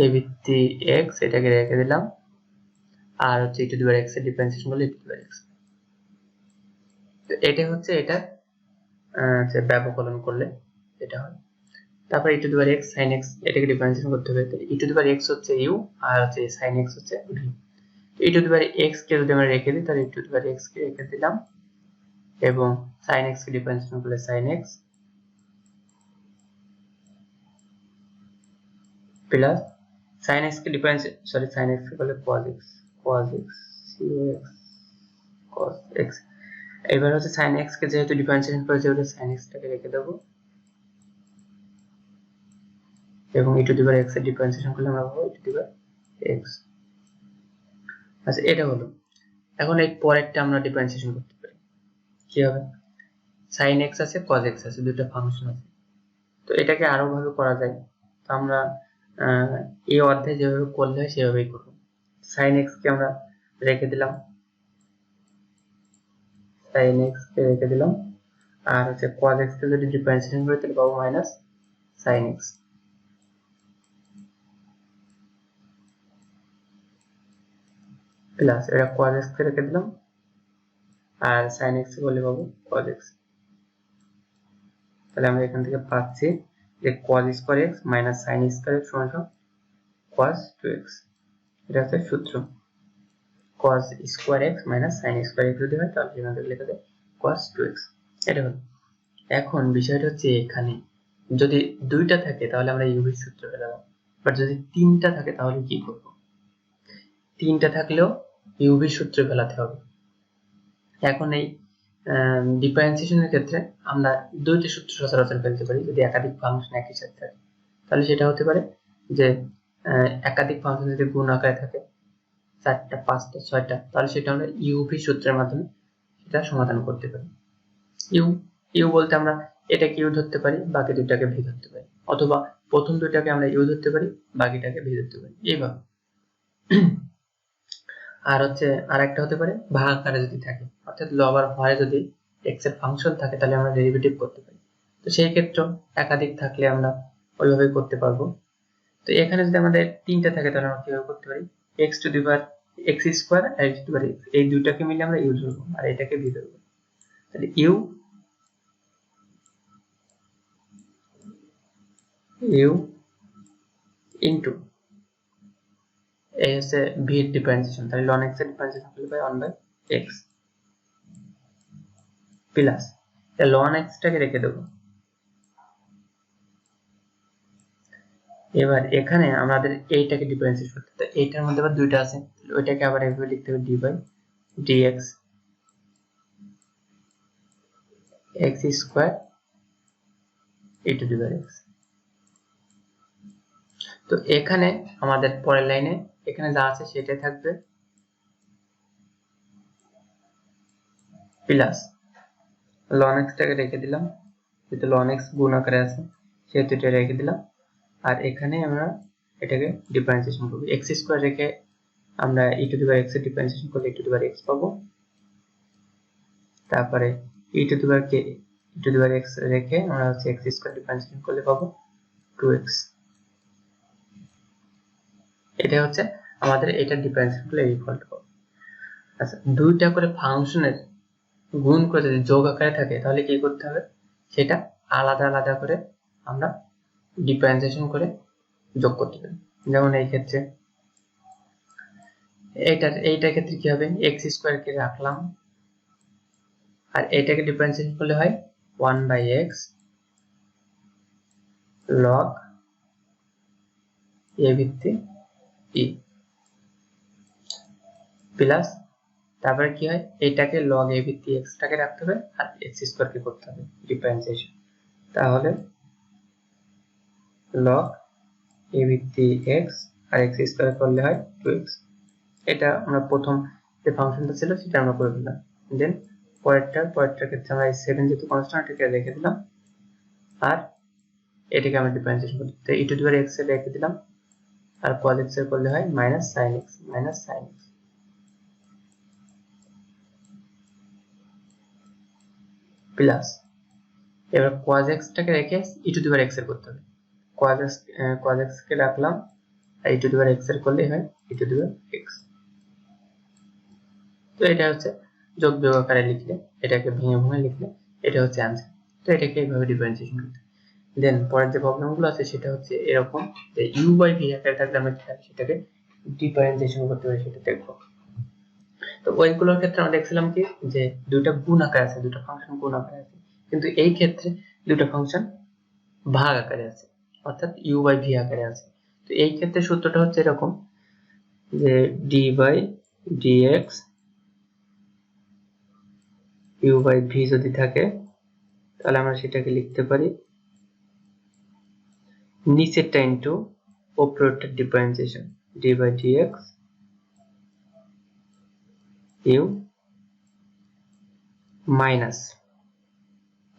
a ভিত্তিক x, এটাকে রেখে দিলাম, আর হচ্ছে e to the power x এর ডিফারেন্সিয়েশন করলে e to the power x। তো এটা হচ্ছে এটা যে ব্যবকলন করলে এটা হয়। তারপর e to the power x sin x, এটাকে ডিফারেন্সিয়েশন করতে হবে, তাহলে e to the power x হচ্ছে u আর হচ্ছে sin x হচ্ছে v। e to the power x কে যদি আমরা রেখে দিই, তাহলে e to the power x কে রেখে দিলাম এবং sin x কে ডিফারেন্সিয়েশন করলে sin x plus sin x কে sin x কে করলে cos x cos x। এবার হচ্ছে sin x কে যেহেতু ডিফারেন্সিয়েশন করেছে, ওটা sin x টাকে রেখে দেব এবং e to the power x এর ডিফারেন্সিয়েশন করলে আমরা পাবো e to the power x। আচ্ছা, এটা হলো। এখন এই পরেরটা আমরা ডিফারেন্সিয়েশন করতে পারি, কি হবে? sin x আছে cos x আছে, দুটো ফাংশন আছে, তো এটাকে আরো ভাবে করা যায়। তো আমরা এই অধ্যায়ে যেভাবে করলে হয় সেভাবেই করব। sin x কে আমরা রেখে দিলাম, sin x কে রেখে দিলাম, আর হচ্ছে cos x কে যদি ডিফারেন্সিয়েশন করি তাহলে পাবো মাইনাস sin x প্লাস, এটা cos x কে রেখে দিলাম আর sin x কে বলে পাবো cos x। তাহলে আমরা এখান থেকে পাচ্ছি যে cos square x minus sin square x সমান cos 2x। এটা হচ্ছে সূত্র, cos square x minus sin square x যদি হয় তাহলে এখান থেকে লেখা যায় cos 2x। এটা হলো। এখন বিষয়টা হচ্ছে এখানে যদি দুইটা থাকে তাহলে আমরা ইউ এর সূত্র পেলাম, বাট যদি তিনটা থাকে তাহলে কি করব? তিনটা থাকলেও ইউ এর সূত্র ফেলাতে হবে। এখন এই ডিফারেন্সিয়েশনের ক্ষেত্রে আমরা দুইটা সূত্র সচরাচর ফেলতে পারি যদি একাধিক ফাংশন একই সাথে থাকে, তাহলে সেটা হতে পারে যে একাধিক ফাংশন যদি গুণ আকারে থাকে 4টা 5টা 6টা, তাহলে সেটা আমরা ইউভি সূত্রের মাধ্যমে সেটা সমাধান করতে পারি। ইউ বলতে আমরা এটাকে ইউ ধরতে পারি, বাকি দুটাকে ভি ধরতে পারি, অথবা প্রথম দুটাকে আমরা ইউ ধরতে পারি, বাকিটাকে ভি ধরতে পারি, এইভাবে। আর হচ্ছে আরেকটা হতে পারে ভাগ আকারে যদি থাকে, অর্থাৎ লব আর হরে যদি এক্স এর ফাংশন থাকে তাহলে আমরা ডেরিভেটিভ করতে পারি। তো সেই ক্ষেত্রে একাধিক থাকলে আমরা ওইভাবে করতে পারবো। তো এখানে যদি আমাদের তিনটা থাকে তাহলে আমরা কিভাবে করতে পারি? x to the power X square আর e to the power x, এই দুইটাকে মিলে আমরা ইউ ধরবো আর এটাকে ভি ধরবো। তাহলে ইউ ইন্টু এই হচ্ছে ভি এর ডিফারেন্সিয়েশন, তাহলে ln x এর ডিফারেন্সিয়েশন করলে পাই 1/x প্লাস ln x টাকে রেখে দেবো। এবার এখানে আমাদের এইটাকে ডিফারেন্সিয়েট করতে হবে, এইটার মধ্যে আবার দুইটা আছে, ওইটাকে আবার এভাবে লিখতে হবে d/dx x square e to the power x। তো এখানে আমাদের পরের লাইনে এখানে যা আছে সেটাই থাকবে প্লাস ln x টাকে রেখে দিলাম, যেহেতু ln x গুণ আকারে আছে সেহেতু এটা রেখে দিলাম। আর এখানে আমরা এটাকে ডিফারেন্সিয়েশন করব, x স্কয়ার রেখে আমরা e to the power x এর ডিফারেন্সিয়েশন করলে e to the power x পাবো। তারপরে e to the power x রেখে আমরা হচ্ছে x স্কয়ার ডিফারেন্সিয়েশন করলে পাবো 2x। এটা হচ্ছে আমাদের এটা ডিফারেন্সিয়েশন করলে এই ফলটা পাবো। আচ্ছা, দুইটা করে ফাংশনের গুণ করে যদি যোগ আকারে থাকে তাহলে কি করতে হবে, সেটা আলাদা আলাদা করে আমরা ডিফারেন্সিয়েশন করে যোগ করতে হবে। যেমন এই ক্ষেত্রে এইটার ক্ষেত্রে কি হবে, x স্কয়ার কে রাখলাম আর এটাকে ডিফারেন্সিয়েশন করলে হয় 1/x log a ভিত্তি e প্লাস তারপরে কি হয়, এটাকে log a ভিত্তি x টাকে রাখতে হবে আর x স্কয়ার কে করতে হবে ডিফারেন্সিয়েশন, তাহলে log a ভিত্তি x আর x স্কয়ার করলে হয় 2x। এটা আমরা প্রথম যে ফাংশনটা ছিল সেটা আমরা করে দিলাম। দেন পরেরটার ক্ষেত্রে আমরা 7 যেহেতু কনস্ট্যান্ট এটাকে রেখে দিলাম আর এটাকে আমরা ডিফারেন্সিয়েশন করতে তো e to the power x এর রেখে দিলাম আর cos x এর করলে হয় -sin x প্লাস এবার cos x টাকে রেখে e to the power x এর করতে হবে, cos x কে রাখলাম আর e to the power x এর করলে হয় e to the power x। তো এটা হচ্ছে যোগ বিয়োগ আকারে লিখলে, এটাকে ভেঙে ভেঙে লিখলে এটা হচ্ছে आंसर। তো এটাকে এইভাবে ডিফারেন্সিয়েশন করতে। দেন পরের যে প্রবলেমগুলো আছে সেটা হচ্ছে এরকম যে u/v আকারে থাকলে আমরা সেটাকে ডিফারেন্সিয়েশন করতে পারি, সেটা দেখবো। তো ওইগুলোর ক্ষেত্রে আমরা দেখছিলাম কি যে দুইটা গুণ আকারে আছে, দুটো ফাংশন গুণ আকারে আছে, কিন্তু এই ক্ষেত্রে দুটো ফাংশন ভাগ আকারে আছে, অর্থাৎ u/v আকারে আছে। তো এই ক্ষেত্রে সূত্রটা হচ্ছে এরকম যে d/dx u/v যদি থাকে তাহলে আমরা সেটাকে লিখতে পারি নিচেরটা ইনটু উপরেরটার ডিফারেন্সিয়েশন d/dx u মাইনাস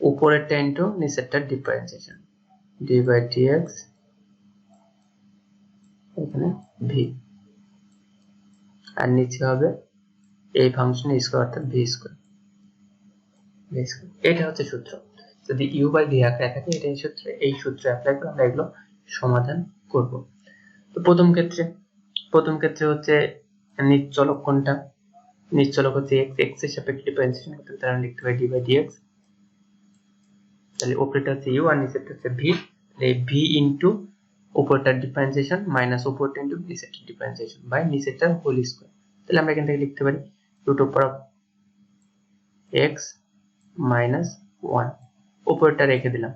উপরেরটা ইনটু নিচেরটার ডিফারেন্সিয়েশন d/dx এখানে v আর নিচে হবে এই ফাংশনের স্কয়ার অর্থাৎ v স্কয়ার। এটা হচ্ছে সূত্র, যদি u/v আকারে থাকে এটাই সূত্র, এই সূত্র অ্যাপ্লাই করে আমরা এগুলো সমাধান করব। তো প্রথম ক্ষেত্রে হচ্ছে নিশ্চলক কোনটা, নিশ্চলক হচ্ছে x এর সাপেক্ষে ডিফারেন্সিয়েশন করতে তাহলে লিখতে হয় d/dx, তাহলে উপরেটা হচ্ছে u আর নিচেরটা হচ্ছে v, এই v ইনটু উপরটার ডিফারেন্সিয়েশন মাইনাস উপরটা ইনটু নিচেরটার ডিফারেন্সিয়েশন বাই নিচেরটার হোল স্কয়ার। তাহলে আমরা এখান থেকে লিখতে পারি √x মাইনাস 1, উপরটা রেখে দিলাম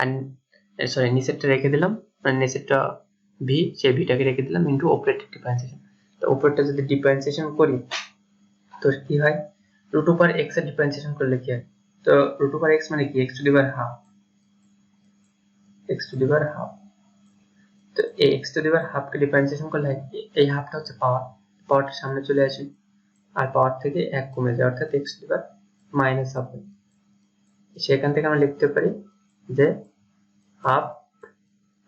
আর সরি নিচেরটা রেখে দিলাম, মানে নিচেরটা v সেই vটাকে রেখে দিলাম ইনটু উপরেরটা ডিফারেন্সিয়েশন। তো উপরটা যদি ডিফারেন্সিয়েশন করি তো কি হয়, √x এর ডিফারেন্সিয়েশন করলে কি হয়, তো √x মানে কি x to the power half, তো এই x to the power half K differentiation করলে এই হাফটা হচ্ছে পাওয়ারটা সামনে চলে আসে আর পাওয়ার থেকে 1 কমে যায় অর্থাৎ x to the power minus half. সেখান থেকে আমরা লিখতে পারি যে হাফ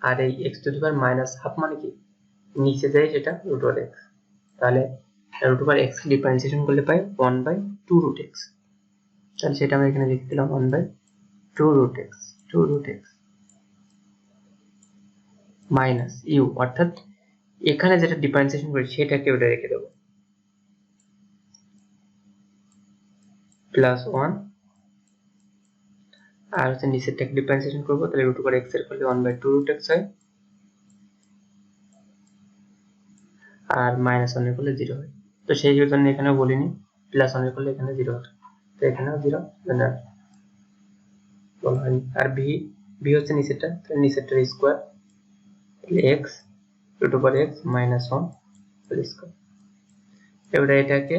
আর এই x to the power minus half মানে কি নিচে যায় সেটা √x, তাহলে √x ডিফারেন্সিয়েশন করলে পাই 1/2√x, তাহলে সেটা আমরা এখানে লিখে দিলাম 1/2√x মাইনাস u অর্থাৎ এখানে যেটা ডিফারেন্সিয়েশন করি সেটাকে ওটা রেখে দেবো +1 আর হচ্ছে নিচেরটাকে ডিফারেন্সিয়েশন করবো, তাহলে √x এর করলে 1/2 √x হয় আর -1 এর করলে 0 হয়। তো সেই জন্য এখানেও বলিনি +1 এর করলে এখানে 0 হতো, তো এখানেও 0 বলা হয়নি। আর b হচ্ছে নিচেরটা, তাহলে নিচেরটার স্কয়ার, তাহলে x √x -1 হোল স্কয়ার। এবারে এটাকে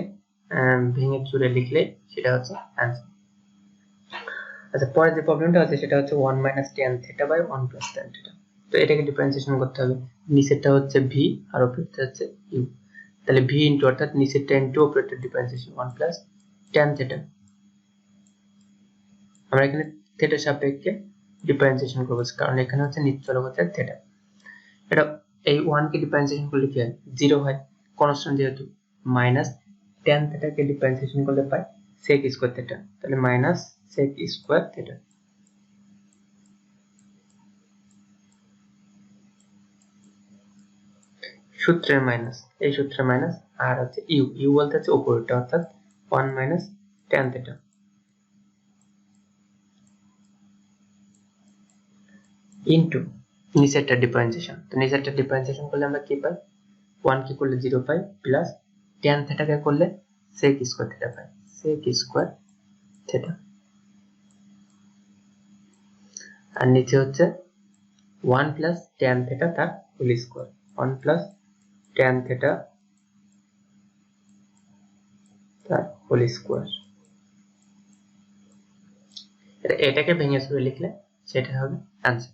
ভেঙে চুরে লিখলে সেটা হচ্ছে অ্যান্সার। আচ্ছা, পরের যে প্রবলেমটা আছে সেটা হচ্ছে 1 - tan θ / 1 + tan θ। তো এটাকে ডিফারেন্সিয়েশন করতে হবে। নিচেরটা হচ্ছে v আর উপরেরটা হচ্ছে u, তাহলে v ইনটু অর্থাৎ নিচেরটা ইনটু উপরেরটা ডিফারেন্সিয়েশন 1 + tan θ। আমরা এখানে θ সাপেক্ষে ডিফারেন্সিয়েশন করব কারণ এখানে হচ্ছে নিচ চলকের θ। এটা এই 1 কে ডিফারেন্সিয়েশন করলে কি হয় 0 হয় কনস্ট্যান্ট যেহেতু, মাইনাস tan θ কে ডিফারেন্সিয়েশন করলে পাই sec স্কয়ার θ, তাহলে মাইনাস sec স্কয়ার θ। সূত্রের মাইনাস, এই সূত্রের মাইনাস, আর হচ্ছে ইউ বলতে হচ্ছে উপরেরটা অর্থাৎ 1 - tan θ ইনটু নিচেরটা ডিফারেন্সিয়েশন। তো নিচেরটা ডিফারেন্সিয়েশন করলে আমরা কি পাই 1 কে করলে 0 পাই প্লাস tan θ কে করলে sec স্কয়ার θ পাই, sec স্কয়ার θ। আর নিচে হচ্ছে 1 + tan θ তার হোল স্কয়ার, 1 + tan θ তার হোল স্কয়ার। এটাকে ভেঙে চুরে লিখলে সেটা হবে অ্যান্সার।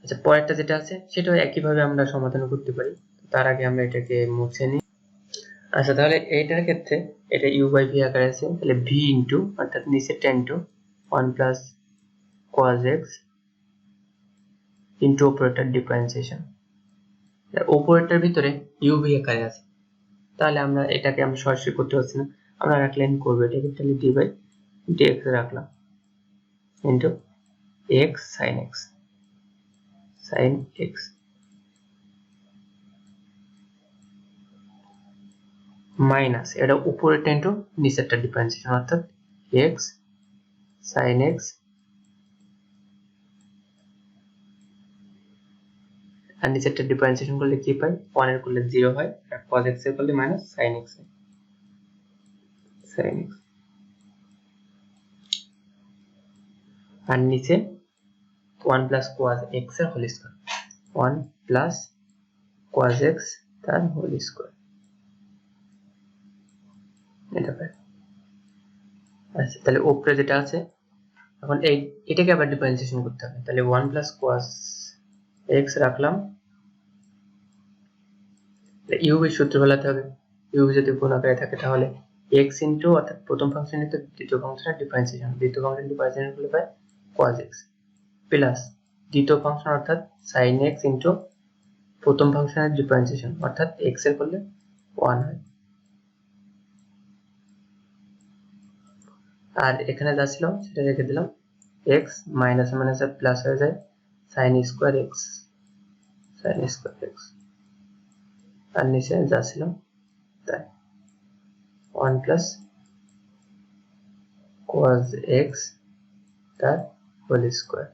আচ্ছা, পরেরটা যেটা আছে সেটাও একইভাবে আমরা সমাধান করতে পারি, তার আগে আমরা এটাকে মুছে নিই। আচ্ছা, তাহলে এইটার ক্ষেত্রে এটা u/v আকারে আছে, তাহলে v ইনটু অর্থাৎ নিচেরটা ইনটু 1 + cos x ইনটু উপরেরটার ডিফারেন্সিয়েশন। উপরেরটার ভিতরে uv আকারে আছে, তাহলে আমরা এটাকে আমরা সরাসরি করতে পারছি না, আমরা আরেক লাইন করব। এটাকে তাহলে d/dx রাখলাম into x sin x minus এটা উপরেরটা ইনটু নিচেরটা ডিফারেন্সিয়েশন অর্থাৎ x sin x আর নিচেরটা ডিফারেন্সিয়েশন করলে কি পাই 1 এর করলে 0 হয় আর cos x এর করলে -sin x হয়, sin x। আর নিচে 1 + cos x এর হোল স্কয়ার, 1 + cos x তার হোল স্কয়ার, এটা পাই। আচ্ছা, তাহলে উপরে যেটা আছে এখন এটাকে আবার ডিফারেন্সিয়েশন করতে হবে, তাহলে 1 + cos x রাখলাম, u এর সূত্র বলাতে হবে। u যদি গুণ আকারে থাকে তাহলে x ইনটু অর্থাৎ প্রথম ফাংশন ইনটু দ্বিতীয় ফাংশনের ডিফারেন্সিয়েশন, দ্বিতীয় ফাংশনের ডিফারেন্সিয়েশন করলে পাই cos x প্লাস দ্বিতীয় ফাংশন অর্থাৎ sin x ইনটু প্রথম ফাংশনের ডিফারেন্সিয়েশন অর্থাৎ x এর করলে 1 হয়। আর এখানে যা ছিল সেটা রেখে দিলাম, x মাইনাস মাইনাস প্লাস হয়ে যায় sin square x, sin square x। আর নিচে যা ছিল তাই 1 + cos x তার হোল স্কয়ার।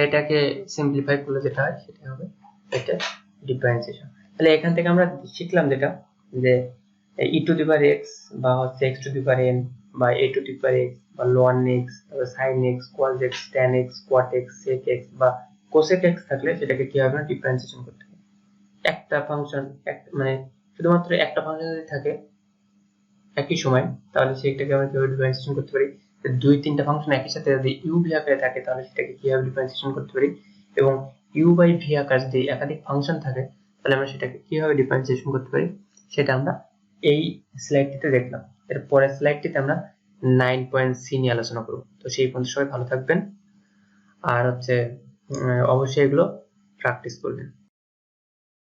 এটাকে সিম্পলিফাই করলে যেটা হয় সেটা হবে এটা ডিফারেন্সিয়েশন। তাহলে এখান থেকে আমরা শিখলাম যেটা যে e⁻x বা হচ্ছে x⁻n বা a⁻x বা ln x sin x cos x tan x cot x sec x বা cosec x থাকলে সেটাকে কিভাবে ডিফারেন্সিয়েশন করতে হবে। একটা ফাংশন মানে শুধুমাত্র একটা ফাংশন যদি থাকে একই সময় তাহলে সেটাকে আমরা কিভাবে ডিফারেন্সিয়েশন করতে পারি, দুই তিনটা ফাংশন একই সাথে যদি u/v আকারে থাকে তাহলে সেটাকে কিভাবে ডিফারেন্সিয়েশন করতে পারি, এবং u/v আকারে যদি একাধিক ফাংশন থাকে তাহলে আমরা সেটাকে কিভাবে ডিফারেন্সিয়েশন করতে পারি সেটা আমরা এই স্লাইডটিতে দেখলাম। এর পরের স্লাইডটিতে আমরা 9.c নিয়ে আলোচনা করব। তো সেই পর্যন্ত সবাই ভালো থাকবেন আর হচ্ছে অবশ্যই এগুলো প্র্যাকটিস করবেন।